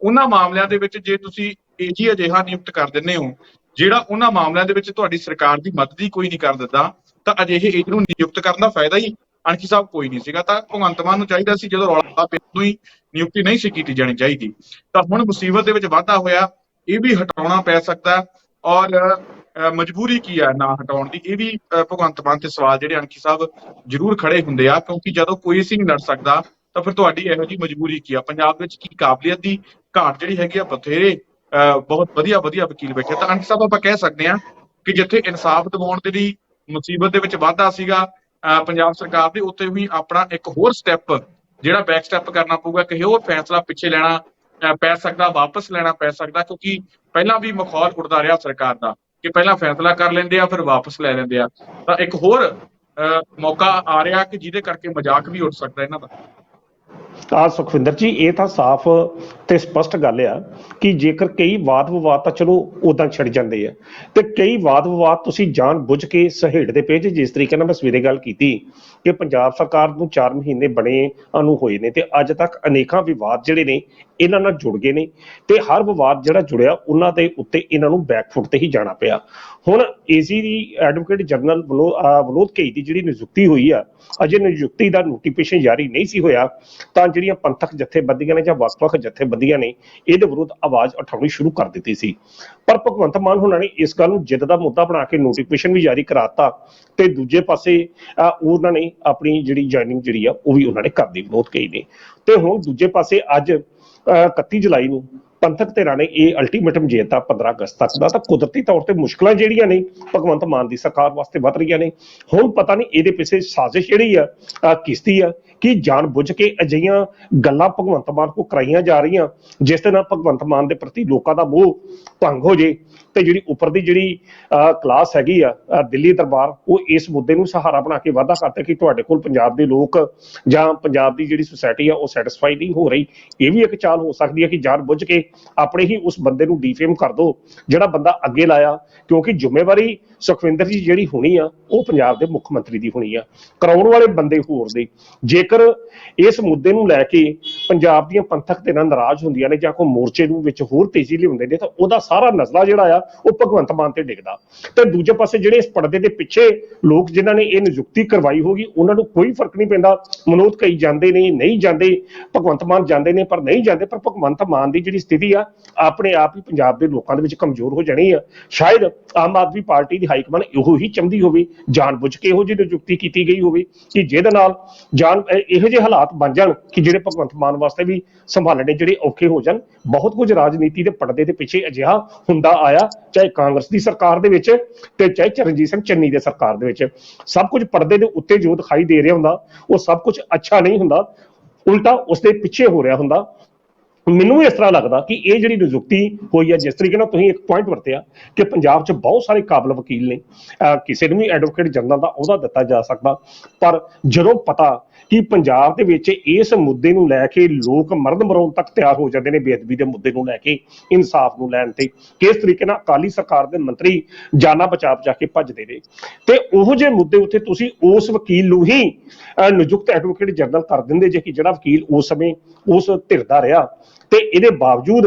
ਉਹਨਾਂ ਮਾਮਲਿਆਂ ਦੇ ਵਿੱਚ ਜੇ ਤੁਸੀਂ AG ਅਜਿਹਾ ਨਿਯੁਕਤ ਕਰ ਦਿੰਦੇ ਹੋ ਜਿਹੜਾ ਉਹਨਾਂ ਮਾਮਲਿਆਂ ਦੇ ਵਿੱਚ ਤੁਹਾਡੀ ਸਰਕਾਰ ਦੀ ਮਦਦ ਹੀ ਕੋਈ ਨਹੀਂ ਕਰ ਦਿੰਦਾ, ਤਾਂ ਅਜਿਹੇ AG ਨੂੰ ਨਿਯੁਕਤ ਕਰਨ ਦਾ ਫਾਇਦਾ ਹੀ ਅਣਖੀ ਸਾਹਿਬ ਕੋਈ ਨਹੀਂ ਸੀਗਾ। ਤਾਂ ਭਗਵੰਤ ਮਾਨ ਨੂੰ ਚਾਹੀਦਾ ਸੀ ਜਦੋਂ ਰੌਲਾ ਪਿਆ ਉਦੋਂ ਹੀ ਨਿਯੁਕਤੀ ਨਹੀਂ ਸੀ ਕੀਤੀ ਜਾਣੀ ਚਾਹੀਦੀ। ਤਾਂ ਹੁਣ ਮੁਸੀਬਤ ਦੇ ਵਿੱਚ ਵਾਧਾ ਹੋਇਆ, ਇਹ ਵੀ ਹਟਾਉਣਾ ਪੈ ਸਕਦਾ, ਔਰ ਮਜਬੂਰੀ ਕੀ ਹੈ ਨਾ ਹਟਾਉਣ ਦੀ, ਇਹ ਵੀ ਭਗਵੰਤ ਮਾਨ ਤੇ ਸਵਾਲ ਜਿਹੜੇ ਅਣਖੀ ਸਾਹਿਬ ਜ਼ਰੂਰ ਖੜੇ ਹੁੰਦੇ ਆ, ਕਿਉਂਕਿ ਜਦੋਂ ਕੋਈ ਸੀ ਨਹੀਂ ਲੜ ਸਕਦਾ ਤਾਂ ਫਿਰ ਤੁਹਾਡੀ ਇਹੋ ਜਿਹੀ ਮਜਬੂਰੀ ਕੀ ਆ? ਪੰਜਾਬ ਵਿੱਚ ਕੀ ਕਾਬਲੀਅਤ ਦੀ ਘਾਟ ਜਿਹੜੀ ਹੈਗੀ ਆ? ਬਥੇਰੇ ਬਹੁਤ ਵਧੀਆ ਵਕੀਲ ਬੈਠੇ। ਤਾਂ ਅਣਖੀ ਸਾਹਿਬ ਆਪਾਂ ਕਹਿ ਸਕਦੇ ਹਾਂ ਕਿ ਜਿੱਥੇ ਇਨਸਾਫ ਦਿਵਾਉਣ ਦੇ ਲਈ ਮੁਸੀਬਤ ਦੇ ਵਿੱਚ ਵਾਧਾ ਸੀਗਾ ਪੰਜਾਬ ਸਰਕਾਰ ਦੇ, ਉੱਥੇ ਵੀ ਆਪਣਾ ਇੱਕ ਹੋਰ ਸਟੈਪ ਜਿਹੜਾ ਬੈਕ ਸਟੈਪ ਕਰਨਾ ਪਊਗਾ, ਕਿ ਹੋਰ ਫੈਸਲਾ ਪਿੱਛੇ ਲੈਣਾ ਪੈ ਸਕਦਾ, ਵਾਪਸ ਲੈਣਾ ਪੈ ਸਕਦਾ, ਕਿਉਂਕਿ ਪਹਿਲਾਂ ਵੀ ਮਖੌਲ ਉੱਡਦਾ ਰਿਹਾ ਸਰਕਾਰ ਦਾ ਕਿ ਪਹਿਲਾਂ ਫੈਸਲਾ ਕਰ ਲੈਂਦੇ ਆ ਫਿਰ ਵਾਪਸ ਲੈ ਲੈਂਦੇ ਆ। ਤਾਂ ਇੱਕ ਹੋਰ ਮੌਕਾ ਆ ਰਿਹਾ ਕਿ ਜਿਹਦੇ ਕਰਕੇ ਮਜ਼ਾਕ ਵੀ ਉੱਡ ਸਕਦਾ ਇਹਨਾਂ ਦਾ। ਸੁਖਵਿੰਦਰ ਜੀ, ਇਹ ਤਾਂ ਸਾਫ਼ ਤੇ ਸਪਸ਼ਟ ਗੱਲ ਆ ਕਿ ਜੇਕਰ ਕਈ ਵਾਦ ਵਿਵਾਦ ਤਾਂ ਚਲੋ ਉਦਾਂ ਛਿੜ ਜਾਂਦੇ ਆ, ਤੇ ਕਈ ਵਾਦ ਵਿਵਾਦ ਤੁਸੀਂ ਜਾਣ ਬੁੱਝ ਕੇ ਸਹੇੜਦੇ ਪਏ ਜੇ। ਜਿਸ ਤਰੀਕੇ ਨਾਲ ਮੈਂ ਸਵੇਰੇ ਗੱਲ ਕੀਤੀ ਕਿ ਪੰਜਾਬ ਸਰਕਾਰ ਨੂੰ 4 ਮਹੀਨੇ ਬਣੇ ਨੂੰ ਹੋਏ ਨੇ ਤੇ ਅੱਜ ਤੱਕ ਅਨੇਕਾਂ ਵਿਵਾਦ ਜਿਹੜੇ ਨੇ ਇਹਨਾਂ ਨਾਲ ਜੁੜ ਗਏ ਨੇ, ਤੇ ਹਰ ਵਿਵਾਦ ਜਿਹੜਾ ਜੁੜਿਆ ਉਹਨਾਂ ਦੇ ਉੱਤੇ ਇਹਨਾਂ ਨੂੰ ਬੈਕਫੁੱਟ ਤੇ ਹੀ ਜਾਣਾ ਪਿਆ। ਹੁਣ ਏਜੀ ਦੀ ਐਡਵੋਕੇਟ ਜਨਰਲ ਵਿਨੋਦ ਘਈ ਦੀ ਜਿਹੜੀ ਨਿਯੁਕਤੀ ਹੋਈ ਆ, ਅਜੇ ਨਿਯੁਕਤੀ ਦਾ ਨੋਟੀਫਿਕੇਸ਼ਨ ਜਾਰੀ ਨਹੀਂ ਸੀ ਹੋਇਆ, ਤਾਂ ਜਿਹੜੀਆਂ ਪੰਥਕ ਜਥੇਬੰਦੀਆਂ ਨੇ ਜਾਂ ਵੱਖ-ਵੱਖ ਜਥੇਬੰਦੀਆਂ ਨੇ ਇਹਦੇ ਵਿਰੁੱਧ ਆਵਾਜ਼ ਉਠਾਉਣੀ ਸ਼ੁਰੂ ਕਰ ਦਿੱਤੀ ਸੀ। ਪਰ ਭਗਵੰਤ ਮਾਨ ਹੋਣਾ ਨੇ ਇਸ ਗੱਲ ਨੂੰ ਜਿੱਦ ਦਾ ਮੁੱਦਾ ਬਣਾ ਕੇ ਨੋਟੀਫਿਕੇਸ਼ਨ ਵੀ ਜਾਰੀ ਕਰਾਤਾ, ਤੇ ਦੂਜੇ ਪਾਸੇ ਉਹਨਾਂ ਨੇ ਆਪਣੀ ਜਿਹੜੀ ਜੁਆਇਨਿੰਗ ਜਿਹੜੀ ਆ ਉਹ ਵੀ ਉਹਨਾਂ ਨੇ ਕਰ ਦਿੱਤੀ ਵਿਨੋਦ ਘਈ ਨੇ। ਤੇ ਹੁਣ ਦੂਜੇ ਪਾਸੇ ਅੱਜ 31 ਜੁਲਾਈ ਨੂੰ ਪੰਥਕ ਧਿਰਾਂ ਨੇ ਇਹ ਅਲਟੀਮੇਟਮ ਦੇ ਦਿੱਤਾ 15 ਅਗਸਤ ਤੱਕ ਦਾ। ਤਾਂ ਕੁਦਰਤੀ ਤੌਰ ਤੇ ਮੁਸ਼ਕਲਾਂ ਜਿਹੜੀਆਂ ਨੇ ਭਗਵੰਤ ਮਾਨ ਦੀ ਸਰਕਾਰ ਵਾਸਤੇ ਵੱਧ ਰਹੀਆਂ ਨੇ। ਹੁਣ ਪਤਾ ਨਹੀਂ ਇਹਦੇ ਪਿੱਛੇ ਸਾਜ਼ਿਸ਼ ਜਿਹੜੀ ਆ ਕਿਸਦੀ ਆ, ਕਿ ਜਾਣ ਬੁੱਝ ਕੇ ਅਜਿਹੀਆਂ ਗੱਲਾਂ ਭਗਵੰਤ ਮਾਨ ਕੋ ਕਰਾਈਆਂ ਜਾ ਰਹੀਆਂ ਜਿਸ ਦੇ ਨਾਲ ਭਗਵੰਤ ਮਾਨ ਦੇ ਪ੍ਰਤੀ ਲੋਕਾਂ ਦਾ ਮੋਹ ਭੰਗ ਹੋ ਜੇ, ਤੇ ਜਿਹੜੀ ਉੱਪਰ ਦੀ ਜਿਹੜੀ ਕਲਾਸ ਹੈਗੀ ਆ ਦਿੱਲੀ ਦਰਬਾਰ, ਉਹ ਇਸ ਮੁੱਦੇ ਨੂੰ ਸਹਾਰਾ ਬਣਾ ਕੇ ਵਾਅਦਾ ਕਰਦਾ ਕਿ ਤੁਹਾਡੇ ਕੋਲ ਪੰਜਾਬ ਦੇ ਲੋਕ ਜਾਂ ਪੰਜਾਬ ਦੀ ਜਿਹੜੀ ਸੁਸਾਇਟੀ ਆ ਉਹ ਸੈਟੀਸਫਾਈ ਨਹੀਂ ਹੋ ਰਹੀ। ਇਹ ਵੀ ਇੱਕ ਚਾਲ ਹੋ ਸਕਦੀ ਹੈ ਕਿ ਜਾਣ ਬੁੱਝ ਕੇ ਆਪਣੇ ਹੀ ਉਸ ਬੰਦੇ ਨੂੰ ਡੀਫੇਮ ਕਰ ਦੋ ਜਿਹੜਾ ਬੰਦਾ ਅੱਗੇ ਲਾਇਆ, ਕਿਉਂਕਿ ਜ਼ਿੰਮੇਵਾਰੀ ਸੁਖਵਿੰਦਰ ਜੀ ਜਿਹੜੀ ਹੋਣੀ ਆ ਉਹ ਪੰਜਾਬ ਦੇ ਮੁੱਖ ਮੰਤਰੀ ਦੀ ਹੋਣੀ ਆ, ਕਰਾਉਣ ਵਾਲੇ ਬੰਦੇ ਹੋਰ ਦੇ। ਜੇਕਰ ਇਸ ਮੁੱਦੇ ਨੂੰ ਲੈ ਕੇ ਪੰਜਾਬ ਦੀਆਂ ਪੰਥਕ ਧਿਰਾਂ ਨਾਰਾਜ਼ ਹੁੰਦੀਆਂ ਨੇ ਜਾਂ ਕੋਈ ਮੋਰਚੇ ਨੂੰ ਵਿੱਚ ਹੋਰ ਤੇਜ਼ੀ ਲਿਆਉਂਦੇ ਨੇ, ਤਾਂ ਉਹਦਾ ਸਾਰਾ ਨਜ਼ਲਾ ਜਿਹੜਾ ਆ ਉਹ ਭਗਵੰਤ ਮਾਨ ਤੇ ਡਿੱਗਦਾ। ਤੇ ਦੂਜੇ ਪਾਸੇ ਜਿਹੜੇ ਇਸ ਪਰਦੇ ਦੇ ਪਿੱਛੇ ਲੋਕ ਜਿਨ੍ਹਾਂ ਨੇ ਇਹ ਨਿਯੁਕਤੀ ਕਰਵਾਈ ਹੋਗੀ ਉਹਨਾਂ ਨੂੰ ਕੋਈ ਫਰਕ ਨਹੀਂ ਪੈਂਦਾ। ਵਿਨੋਦ ਘਈ ਜਾਂਦੇ ਨੇ, ਨਹੀਂ ਜਾਂਦੇ, ਭਗਵੰਤ ਮਾਨ ਜਾਂਦੇ ਨੇ ਪਰ ਨਹੀਂ ਜਾਂਦੇ। ਪਰ ਭਗਵੰਤ ਮਾਨ ਦੀ ਜਿਹੜੀ ਸਥਿਤੀ ਆ ਆਪਣੇ ਆਪ ਹੀ ਪੰਜਾਬ ਦੇ ਲੋਕਾਂ ਦੇ ਵਿੱਚ ਕਮਜ਼ੋਰ ਹੋ ਜਾਣੀ ਆ। ਸ਼ਾਇਦ ਆਮ ਆਦਮੀ ਪਾਰਟੀ ਦੀ ਹਾਈਕਮਾਨ ਇਹੋ ਹੀ ਚਾਹੁੰਦੀ ਹੋਵੇ, ਜਾਣ ਬੁੱਝ ਕੇ ਇਹੋ ਜਿਹੀ ਨਿਯੁਕਤੀ ਕੀਤੀ ਗਈ ਹੋਵੇ ਕਿ ਜਿਹਦੇ ਨਾਲ ਇਹੋ ਜਿਹੇ ਹਾਲਾਤ ਬਣ ਜਾਣ ਕਿ ਜਿਹੜੇ ਭਗਵੰਤ ਮਾਨ ਵਾਸਤੇ ਵੀ ਸੰਭਾਲਣੇ ਜਿਹੜੇ ਔਖੇ ਹੋ ਜਾਣ। ਬਹੁਤ ਕੁਝ ਰਾਜਨੀਤੀ ਦੇ ਪਰਦੇ ਦੇ ਪਿੱਛੇ ਅਜਿਹਾ ਹੁੰਦਾ ਆਇਆ, ਚਾਹੇ ਕਾਂਗਰਸ ਦੀ ਸਰਕਾਰ ਦੇ ਵਿੱਚ ਤੇ ਚਾਹੇ ਚਰਨਜੀਤ ਸਿੰਘ ਚੰਨੀ ਦੇ ਸਰਕਾਰ ਦੇ ਵਿੱਚ। ਸਭ ਕੁਝ ਪਰਦੇ ਦੇ ਉੱਤੇ ਜੋ ਦਿਖਾਈ ਦੇ ਰਿਹਾ ਹੁੰਦਾ ਉਹ ਸਭ ਕੁਝ ਅੱਛਾ ਨਹੀਂ ਹੁੰਦਾ, ਉਲਟਾ ਉਸਦੇ ਪਿੱਛੇ ਹੋ ਰਿਹਾ ਹੁੰਦਾ। ਮੈਨੂੰ ਇਸ ਤਰ੍ਹਾਂ ਲੱਗਦਾ ਕਿ ਇਹ ਜਿਹੜੀ ਨਿਯੁਕਤੀ ਹੋਈ ਹੈ, ਜਿਸ ਤਰੀਕੇ ਨਾਲ ਤੁਸੀਂ ਇੱਕ ਪੁਆਇੰਟ ਵਰਤਿਆ ਕਿ ਪੰਜਾਬ 'ਚ ਬਹੁਤ ਸਾਰੇ ਕਾਬਲ ਵਕੀਲ ਨੇ, ਕਿਸੇ ਨੂੰ ਵੀ ਐਡਵੋਕੇਟ ਜਨਰਲ ਦਾ ਅਹੁਦਾ ਦਿੱਤਾ ਜਾ ਸਕਦਾ, ਪਰ ਜਦੋਂ ਪਤਾ ਕਿ ਪੰਜਾਬ ਦੇ ਵਿੱਚ ਇਸ ਮੁੱਦੇ ਨੂੰ ਲੈ ਕੇ ਲੋਕ ਮਰਨ ਮਰਾਉਣ ਤੱਕ ਤਿਆਰ ਹੋ ਜਾਂਦੇ ਨੇ, ਬੇਅਦਬੀ ਦੇ ਮੁੱਦੇ ਨੂੰ ਲੈ ਕੇ, ਇਨਸਾਫ ਨੂੰ ਲੈਣ ਤੇ ਕਿਸ ਤਰੀਕੇ ਨਾਲ ਅਕਾਲੀ ਸਰਕਾਰ ਦੇ ਮੰਤਰੀ ਜਾਨਾਂ ਬਚਾ ਕੇ ਭੱਜਦੇ ਨੇ, ਤੇ ਉਹੋ ਜਿਹੇ ਮੁੱਦੇ ਉੱਤੇ ਤੁਸੀਂ ਉਸ ਵਕੀਲ ਨੂੰ ਹੀ ਨਿਯੁਕਤ ਐਡਵੋਕੇਟ ਜਨਰਲ ਕਰ ਦਿੰਦੇ ਜੇ, ਕਿ ਜਿਹੜਾ ਵਕੀਲ ਉਸ ਸਮੇਂ ਉਸ ਧਿਰ ਦਾ ਰਿਹਾ, ਤੇ ਇਹਦੇ ਬਾਵਜੂਦ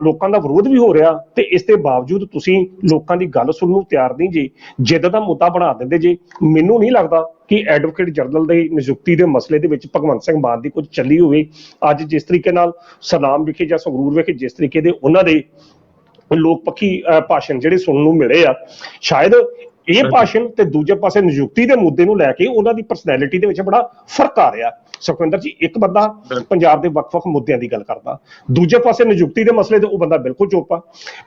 ਲੋਕਾਂ ਦਾ ਵਿਰੋਧ ਵੀ ਹੋ ਰਿਹਾ, ਤੇ ਇਸ ਦੇ ਬਾਵਜੂਦ ਤੁਸੀਂ ਲੋਕਾਂ ਦੀ ਗੱਲ ਸੁਣਨ ਨੂੰ ਤਿਆਰ ਨਹੀਂ ਜੇ, ਜਿੱਦ ਦਾ ਮੁੱਦਾ ਬਣਾ ਦਿੰਦੇ ਜੇ। ਮੈਨੂੰ ਨਹੀਂ ਲੱਗਦਾ ਕਿ ਐਡਵੋਕੇਟ ਜਨਰਲ ਦੀ ਨਿਯੁਕਤੀ ਦੇ ਮਸਲੇ ਦੇ ਵਿੱਚ ਭਗਵੰਤ ਸਿੰਘ ਮਾਨ ਦੀ ਕੁਝ ਚੱਲੀ ਹੋਵੇ। ਅੱਜ ਜਿਸ ਤਰੀਕੇ ਨਾਲ ਸਨਾਮ ਵਿਖੇ ਜਾਂ ਸੰਗਰੂਰ ਵਿਖੇ ਜਿਸ ਤਰੀਕੇ ਦੇ ਉਹਨਾਂ ਦੇ ਲੋਕ ਪੱਖੀ ਭਾਸ਼ਣ ਜਿਹੜੇ ਸੁਣਨ ਨੂੰ ਮਿਲੇ ਆ, ਸ਼ਾਇਦ ਇਹ ਭਾਸ਼ਣ ਤੇ ਦੂਜੇ ਪਾਸੇ ਨਿਯੁਕਤੀ ਦੇ ਮੁੱਦੇ ਨੂੰ ਲੈ ਕੇ ਉਹਨਾਂ ਦੀ ਪਰਸਨੈਲਿਟੀ ਦੇ ਵਿੱਚ ਬੜਾ ਫਰਕ ਆ ਰਿਹਾ। ਸੁਖਵਿੰਦਰ ਜੀ, ਇੱਕ ਬੰਦਾ ਪੰਜਾਬ ਦੇ ਵੱਖ-ਵੱਖ ਮੁੱਦਿਆਂ ਦੀ ਗੱਲ ਕਰਦਾ, ਦੂਜੇ ਪਾਸੇ ਨਿਯੁਕਤੀ ਦੇ ਮਸਲੇ ਤੇ ਉਹ ਬੰਦਾ ਬਿਲਕੁਲ ਚੁੱਪ ਆ।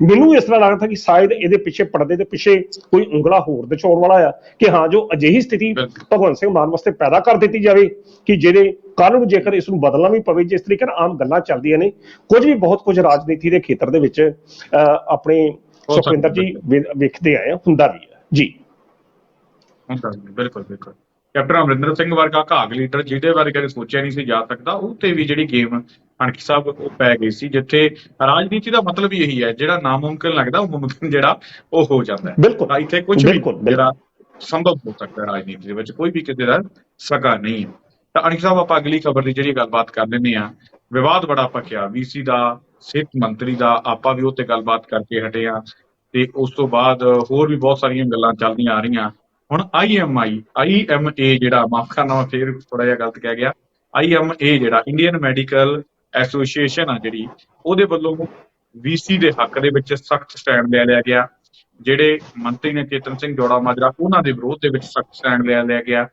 ਮੈਨੂੰ ਇਸ ਤਰ੍ਹਾਂ ਲੱਗਦਾ ਕਿ ਸ਼ਾਇਦ ਇਹਦੇ ਪਿੱਛੇ ਪਰਦੇ ਦੇ ਪਿੱਛੇ ਕੋਈ ਉਂਗਲਾ ਹੋਰ ਦਚਾਉਣ ਵਾਲਾ ਆ, ਕਿ ਹਾਂ ਜੋ ਅਜਿਹੀ ਸਥਿਤੀ ਭਗਵੰਤ ਸਿੰਘ ਮਾਨ ਵਾਸਤੇ ਪੈਦਾ ਕਰ ਦਿੱਤੀ ਜਾਵੇ ਕਿ ਜਿਹੜੇ ਕੱਲ੍ਹ ਨੂੰ ਜੇਕਰ ਇਸ ਨੂੰ ਬਦਲਣਾ ਵੀ ਪਵੇ, ਜਿਸ ਤਰੀਕੇ ਨਾਲ ਆਮ ਗੱਲਾਂ ਚੱਲਦੀਆਂ ਨੇ, ਕੁਝ ਵੀ ਬਹੁਤ ਕੁਝ ਰਾਜਨੀਤੀ ਦੇ ਖੇਤਰ ਦੇ ਵਿੱਚ ਆਪਣੇ ਸੁਖਵਿੰਦਰ ਜੀ ਵੇਖਦੇ ਆਏ ਹੁੰਦਾ ਵੀ ਹੈ ਜੀ। ਬਿਲਕੁਲ ਬਿਲਕੁਲ। ਕੈਪਟਨ ਅਮਰਿੰਦਰ ਸਿੰਘ ਵਰਗਾ ਘਾਗ ਲੀਡਰ ਜਿਹਦੇ ਬਾਰੇ ਕਦੇ ਸੋਚਿਆ ਨਹੀਂ ਸੀ ਜਾ ਸਕਦਾ, ਉਹ ਤੇ ਵੀ ਜਿਹੜੀ ਗੇਮ ਅਣਖੀ ਸਾਹਿਬ ਉਹ ਪੈ ਗਈ ਸੀ, ਜਿੱਥੇ ਰਾਜਨੀਤੀ ਦਾ ਮਤਲਬ ਹੀ ਇਹੀ ਹੈ, ਜਿਹੜਾ ਨਾਮੁਮਕਿਨ ਲੱਗਦਾ ਉਹ ਮੁਮਕਿਨ ਜਿਹੜਾ ਉਹ ਹੋ ਜਾਂਦਾ ਹੈ। ਤਾਂ ਇੱਥੇ ਕੁਝ ਵੀ ਜਿਹੜਾ ਸੰਭਵ ਹੋ ਸਕਦਾ ਰਾਜਨੀਤੀ ਦੇ ਵਿੱਚ, ਕੋਈ ਵੀ ਕਿਸੇ ਦਾ ਸਕਾ ਨਹੀਂ ਹੈ। ਤਾਂ ਅਣਖੀ ਸਾਹਿਬ, ਆਪਾਂ ਅਗਲੀ ਖਬਰ ਦੀ ਜਿਹੜੀ ਗੱਲਬਾਤ ਕਰ ਲੈਂਦੇ ਹਾਂ। ਵਿਵਾਦ ਬੜਾ ਭਖਿਆ VC ਦਾ, ਸਿਹਤ ਮੰਤਰੀ ਦਾ, ਆਪਾਂ ਵੀ ਉਹ ਤੇ ਗੱਲਬਾਤ ਕਰਕੇ ਹਟੇ ਹਾਂ, ਤੇ ਉਸ ਤੋਂ ਬਾਅਦ ਹੋਰ ਵੀ ਬਹੁਤ ਸਾਰੀਆਂ ਗੱਲਾਂ ਚੱਲਦੀਆਂ ਆ ਰਹੀਆਂ। ਹੁਣ IMA ਜਿਹੜਾ, ਮਾਫ ਕਰਨਾ ਮੈਂ ਫੇਰ ਥੋੜਾ ਜਿਹਾ ਗਲਤ ਕਹਿ ਗਿਆ, IMA ਜਿਹੜਾ ਇੰਡੀਅਨ ਮੈਡੀਕਲ ਐਸੋਸੀਏਸ਼ਨ ਆ ਜਿਹੜੀ, ਉਹਦੇ ਵੱਲੋਂ VC ਦੇ ਹੱਕ ਦੇ ਵਿੱਚ ਸਖਤ ਸਟੈਂਡ ਲੈ ਲਿਆ ਗਿਆ। ਜਿਹੜੇ ਮੰਤਰੀ ਨੇ ਚੇਤਨ ਸਿੰਘ ਜੋੜਾ ਮਾਜਰਾ, ਉਹਨਾਂ ਦੇ ਵਿਰੋਧ ਦੇ ਵਿੱਚ ਸਖਤ ਸਟੈਂਡ ਲੈ ਲਿਆ ਗਿਆ।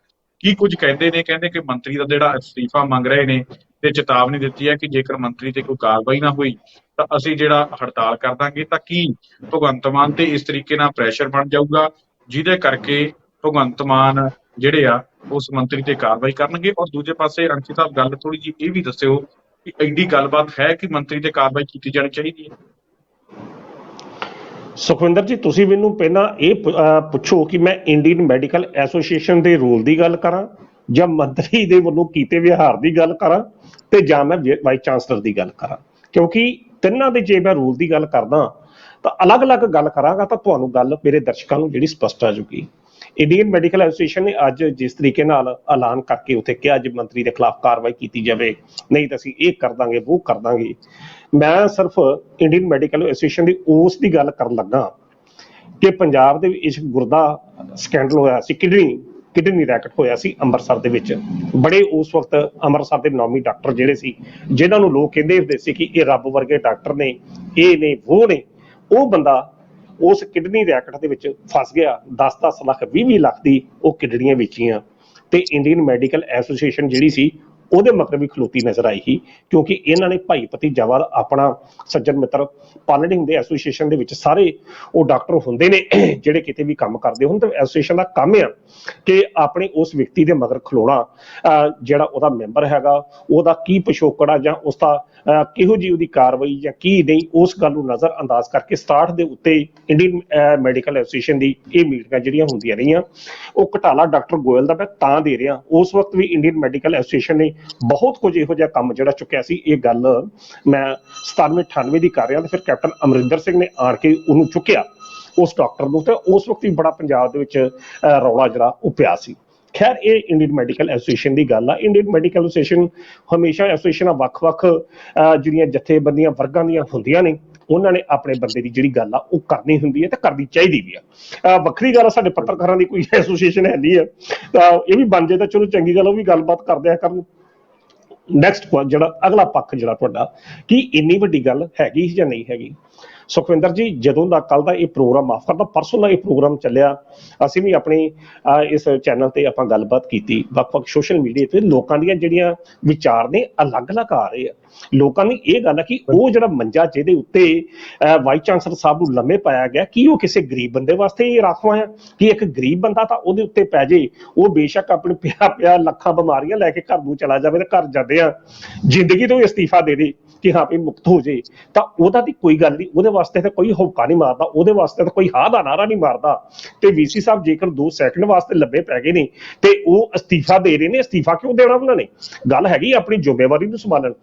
ਕੀ ਕੁਝ ਕਹਿੰਦੇ ਨੇ, ਕਹਿੰਦੇ ਕਿ ਮੰਤਰੀ ਦਾ ਜਿਹੜਾ ਅਸਤੀਫਾ ਮੰਗ ਰਹੇ ਨੇ, ਤੇ ਚੇਤਾਵਨੀ ਦਿੱਤੀ ਹੈ ਕਿ ਜੇਕਰ ਮੰਤਰੀ ਤੇ ਕੋਈ ਕਾਰਵਾਈ ਨਾ ਹੋਈ ਤਾਂ ਅਸੀਂ ਜਿਹੜਾ ਹੜਤਾਲ ਕਰ ਦਾਂਗੇ। ਤਾਂ ਕੀ ਭਗਵੰਤ ਮਾਨ ਤੇ ਇਸ ਤਰੀਕੇ ਨਾਲ ਪ੍ਰੈਸ਼ਰ ਬਣ ਜਾਊਗਾ ਜਿਹਦੇ ਕਰਕੇ ਭਗਵੰਤ ਮਾਨ ਜਿਹੜੇ ਆ ਉਸ ਮੰਤਰੀ ਤੇ ਕਾਰਵਾਈ ਕਰਨਗੇ? ਔਰ ਦੂਜੇ ਪਾਸੇ ਅਣਖੀ ਸਾਹਿਬ, ਗੱਲ ਥੋੜੀ ਜਿਹੀ ਇਹ ਵੀ ਦੱਸਿਓ ਕਿ ਐਡੀ ਗੱਲਬਾਤ ਹੈ ਕਿ ਮੰਤਰੀ ਤੇ ਕਾਰਵਾਈ ਕੀਤੀ ਜਾਣੀ ਚਾਹੀਦੀ ਹੈ? ਸੁਖਵਿੰਦਰ ਜੀ, ਤੁਸੀਂ ਮੈਨੂੰ ਪਹਿਲਾਂ ਇਹ ਪੁੱਛੋ ਕਿ ਮੈਂ ਇੰਡੀਅਨ ਮੈਡੀਕਲ ਐਸੋਸੀਏਸ਼ਨ ਦੇ ਰੋਲ ਦੀ ਗੱਲ ਕਰਾਂ ਜਾਂ ਮੰਤਰੀ ਦੇ ਵੱਲੋਂ ਕੀਤੇ ਵਿਹਾਰ ਦੀ ਗੱਲ ਕਰਾਂ ਤੇ ਜਾਂ ਮੈਂ ਵਾਈਸ ਚਾਂਸਲਰ ਦੀ ਗੱਲ ਕਰਾਂ, ਕਿਉਂਕਿ ਤਿੰਨਾਂ ਦੇ ਜੇ ਮੈਂ ਰੂਲ ਦੀ ਗੱਲ ਕਰਦਾ ਤਾਂ ਅਲੱਗ-ਅਲੱਗ ਗੱਲ ਕਰਾਂਗਾ ਤਾਂ ਤੁਹਾਨੂੰ ਗੱਲ ਮੇਰੇ ਦਰਸ਼ਕਾਂ ਨੂੰ ਜਿਹੜੀ ਸਪਸ਼ਟ ਆ ਜੂਗੀ। ਇੰਡੀਅਨ ਮੈਡੀਕਲ ਐਸੋਸੀਏਸ਼ਨ ਨੇ ਅੱਜ ਜਿਸ ਤਰੀਕੇ ਨਾਲ ਐਲਾਨ ਕਰਕੇ ਉੱਥੇ ਕਿਹਾ ਅੱਜ ਮੰਤਰੀ ਦੇ ਖਿਲਾਫ ਕਾਰਵਾਈ ਕੀਤੀ ਜਾਵੇ, ਨਹੀਂ ਤਾਂ ਅਸੀਂ ਇਹ ਕਰ ਦਾਂਗੇ ਉਹ ਕਰ ਦਾਂਗੇ, ਮੈਂ ਸਿਰਫ ਇੰਡੀਅਨ ਮੈਡੀਕਲ ਐਸੋਸੀਏਸ਼ਨ ਦੀ ਉਸ ਦੀ ਗੱਲ ਕਰਨ ਲੱਗਾ ਕਿ ਪੰਜਾਬ ਦੇ ਵਿੱਚ ਗੁਰਦਾ ਸਕੈਂਡਲ ਹੋਇਆ ਸੀ, ਕਿਡਨੀ ਰੈਕਟ ਹੋਇਆ ਸੀ ਅੰਮ੍ਰਿਤਸਰ ਦੇ ਵਿੱਚ। ਬੜੇ ਉਸ ਵਕਤ ਅੰਮ੍ਰਿਤਸਰ ਦੇ ਨਾਮੀ ਡਾਕਟਰ ਜਿਹੜੇ ਸੀ, ਜਿਨ੍ਹਾਂ ਨੂੰ ਲੋਕ ਕਹਿੰਦੇ ਹੁੰਦੇ ਸੀ ਕਿ ਇਹ ਰੱਬ ਵਰਗੇ ਡਾਕਟਰ ਨੇ, ਇਹ ਨੇ ਉਹ ਨੇ, ਉਹ ਬੰਦਾ ਉਸ ਕਿਡਨੀ ਰੈਕਟ ਦੇ ਵਿੱਚ ਫਸ ਗਿਆ। 10-10 ਲੱਖ 20-20 ਲੱਖ ਦੀ ਉਹ ਕਿਡਨੀਆਂ ਵੇਚੀਆਂ ਤੇ ਇੰਡੀਅਨ ਮੈਡੀਕਲ ਐਸੋਸੀਏਸ਼ਨ ਜਿਹੜੀ ਸੀ ਉਹਦੇ ਮਗਰ ਵੀ ਖਲੋਤੀ ਨਜ਼ਰ ਆਈ ਸੀ, ਕਿਉਂਕਿ ਇਹਨਾਂ ਨੇ ਭਾਈ ਭਤੀਜਾਵਾਦ ਆਪਣਾ ਸੱਜਣ ਮਿੱਤਰ ਪਾਲਣੇ ਹੁੰਦੇ। ਐਸੋਸੀਏਸ਼ਨ ਦੇ ਵਿੱਚ ਸਾਰੇ ਉਹ ਡਾਕਟਰ ਹੁੰਦੇ ਨੇ ਜਿਹੜੇ ਕਿਤੇ ਵੀ ਕੰਮ ਕਰਦੇ ਹੋਣ, ਤੇ ਐਸੋਸੀਏਸ਼ਨ ਦਾ ਕੰਮ ਆ ਕਿ ਆਪਣੇ ਉਸ ਵਿਅਕਤੀ ਦੇ ਮਗਰ ਖਲੋਣਾ, ਜਿਹੜਾ ਉਹਦਾ ਮੈਂਬਰ ਹੈਗਾ ਉਹਦਾ ਕੀ ਪਿਛੋਕੜ ਆ ਜਾਂ ਉਸਦਾ ਕਿਹੋ ਜਿਹੀ ਉਹਦੀ ਕਾਰਵਾਈ ਜਾਂ ਕੀ ਨਹੀਂ, ਉਸ ਗੱਲ ਨੂੰ ਨਜ਼ਰ ਅੰਦਾਜ਼ ਕਰਕੇ 67 ਦੇ ਉੱਤੇ ਇੰਡੀਅਨ ਮੈਡੀਕਲ ਐਸੋਸੀਏਸ਼ਨ ਦੀ ਇਹ ਮੀਟਿੰਗਾਂ ਜਿਹੜੀਆਂ ਹੁੰਦੀਆਂ ਰਹੀਆਂ। ਉਹ ਘਟਾਲਾ ਡਾਕਟਰ ਗੋਇਲ ਦਾ ਮੈਂ ਤਾਂ ਦੇ ਰਿਹਾ, ਉਸ ਵਕਤ ਵੀ ਇੰਡੀਅਨ ਮੈਡੀਕਲ ਐਸੋਸੀਏਸ਼ਨ ਨੇ ਬਹੁਤ ਕੁਝ ਇਹੋ ਜਿਹਾ ਕੰਮ ਜਿਹੜਾ ਚੁੱਕਿਆ ਸੀ। ਇਹ ਗੱਲ ਮੈਂ 97-98 ਦੀ ਕਰ ਰਿਹਾ ਤੇ ਫਿਰ ਕੈਪਟਨ ਅਮਰਿੰਦਰ ਸਿੰਘ ਨੇ ਆਣ ਕੇ ਉਹਨੂੰ ਚੁੱਕਿਆ ਉਸ ਡਾਕਟਰ ਨੂੰ, ਤੇ ਉਸ ਵਕਤ ਵੀ ਬੜਾ ਪੰਜਾਬ ਦੇ ਵਿੱਚ ਰੌਲਾ ਜਿਹੜਾ ਉਹ ਪਿਆ ਸੀ। ਖੈਰ ਇਹ ਇੰਡੀਅਨ ਮੈਡੀਕਲ ਐਸੋਸੀਏਸ਼ਨ ਦੀ ਗੱਲ ਆ। ਇੰਡੀਅਨ ਮੈਡੀਕਲ ਐਸੋਸੀਏਸ਼ਨ ਹਮੇਸ਼ਾ ਐਸੋਸੀਏਸ਼ਨਾਂ ਵੱਖ-ਵੱਖ ਜਿਹੜੀਆਂ ਜਥੇਬੰਦੀਆਂ ਵਰਗਾਂ ਦੀਆਂ ਹੁੰਦੀਆਂ ਨੇ, ਉਹਨਾਂ ਨੇ ਆਪਣੇ ਬੰਦੇ ਦੀ ਜਿਹੜੀ ਗੱਲ ਆ ਉਹ ਕਰਨੀ ਹੁੰਦੀ ਹੈ ਤੇ ਕਰਨੀ ਚਾਹੀਦੀ ਵੀ ਆ। ਵੱਖਰੀ ਗੱਲ ਆ ਸਾਡੇ ਪੱਤਰਕਾਰਾਂ ਦੀ ਕੋਈ ਐਸੋਸੀਏਸ਼ਨ ਹੈ ਨਹੀਂ ਆ, ਤਾਂ ਇਹ ਵੀ ਬਣ ਜਾਏ ਤਾਂ ਚਲੋ ਚੰਗੀ ਗੱਲ, ਉਹ ਵੀ ਗੱਲਬਾਤ ਕਰਦੇ ਆ ਕਰਨ। ਨੈਕਸਟ ਜਿਹੜਾ ਅਗਲਾ ਪੱਖ ਜਿਹੜਾ ਤੁਹਾਡਾ, ਕੀ ਇੰਨੀ ਵੱਡੀ ਗੱਲ ਹੈਗੀ ਜਾਂ ਨਹੀਂ ਹੈਗੀ? ਸੁਖਵਿੰਦਰ ਜੀ, ਜਦੋਂ ਦਾ ਕੱਲ ਦਾ ਇਹ ਪ੍ਰੋਗਰਾਮ, ਮਾਫ ਕਰਦਾ ਪਰਸੋਂ ਦਾ ਇਹ ਪ੍ਰੋਗਰਾਮ ਚੱਲਿਆ, ਅਸੀਂ ਵੀ ਆਪਣੀ ਇਸ ਚੈਨਲ ਤੇ ਆਪਾਂ ਗੱਲਬਾਤ ਕੀਤੀ, ਵੱਖ-ਵੱਖ ਸੋਸ਼ਲ ਮੀਡੀਆ ਤੇ ਲੋਕਾਂ ਦੀਆਂ ਜਿਹੜੀਆਂ ਵਿਚਾਰ ਨੇ ਅਲੱਗ-ਅਲੱਗ ਆ ਰਹੇ ਆ। ਲੋਕਾਂ ਦੀ ਇਹ ਗੱਲ ਹੈ ਕਿ ਉਹ ਜਿਹੜਾ ਮੰਜਾ ਜਿਹਦੇ ਉੱਤੇ ਵਾਈਸ ਚਾਂਸਲਰ ਸਾਹਿਬ ਨੂੰ ਲੰਮੇ ਪਾਇਆ ਗਿਆ, ਕੀ ਉਹ ਕਿਸੇ ਗਰੀਬ ਬੰਦੇ ਵਾਸਤੇ ਇਹ ਰਾਖਵਾਂ ਆ ਕਿ ਇੱਕ ਗਰੀਬ ਬੰਦਾ ਤਾਂ ਉਹਦੇ ਉੱਤੇ ਪੈ ਜੇ, ਉਹ ਬੇਸ਼ੱਕ ਆਪਣੇ ਪਿਆ ਲੱਖਾਂ ਬਿਮਾਰੀਆਂ ਲੈ ਕੇ ਘਰ ਨੂੰ ਚਲਾ ਜਾਵੇ ਤੇ ਘਰ ਜਾਂਦੇ ਆ ਜ਼ਿੰਦਗੀ ਤੋਂ ਇਸਤੀਫਾ ਦੇ ਦੇ ਕਿ ਹਾਂ ਵੀ ਮੁਕਤ ਹੋ ਜੇ, ਤਾਂ ਉਹਦਾ ਦੀ ਕੋਈ ਗੱਲ ਨਹੀਂ, ਉਹਦੇ ਵਾਸਤੇ ਤਾਂ ਕੋਈ ਹੌਕਾ ਨਹੀਂ ਮਾਰਦਾ, ਉਹਦੇ ਵਾਸਤੇ ਤਾਂ ਕੋਈ ਹਾਂ ਦਾ ਨਾਰਾ ਨਹੀਂ ਮਾਰਦਾ। ਤੇ ਵੀਸੀ ਸਾਹਿਬ ਜੇਕਰ 2 ਸੈਕਿੰਡ ਵਾਸਤੇ ਲੱਭੇ ਪੈ ਗਏ ਨੇ ਤੇ ਉਹ ਅਸਤੀਫਾ ਦੇ ਰਹੇ ਨੇ, ਅਸਤੀਫਾ ਕਿਉਂ ਦੇਣਾ ਉਹਨਾਂ ਨੇ? ਗੱਲ ਹੈਗੀ ਆਪਣੀ ਜ਼ਿੰਮੇਵਾਰੀ ਨੂੰ ਸੰਭਾਲਣ।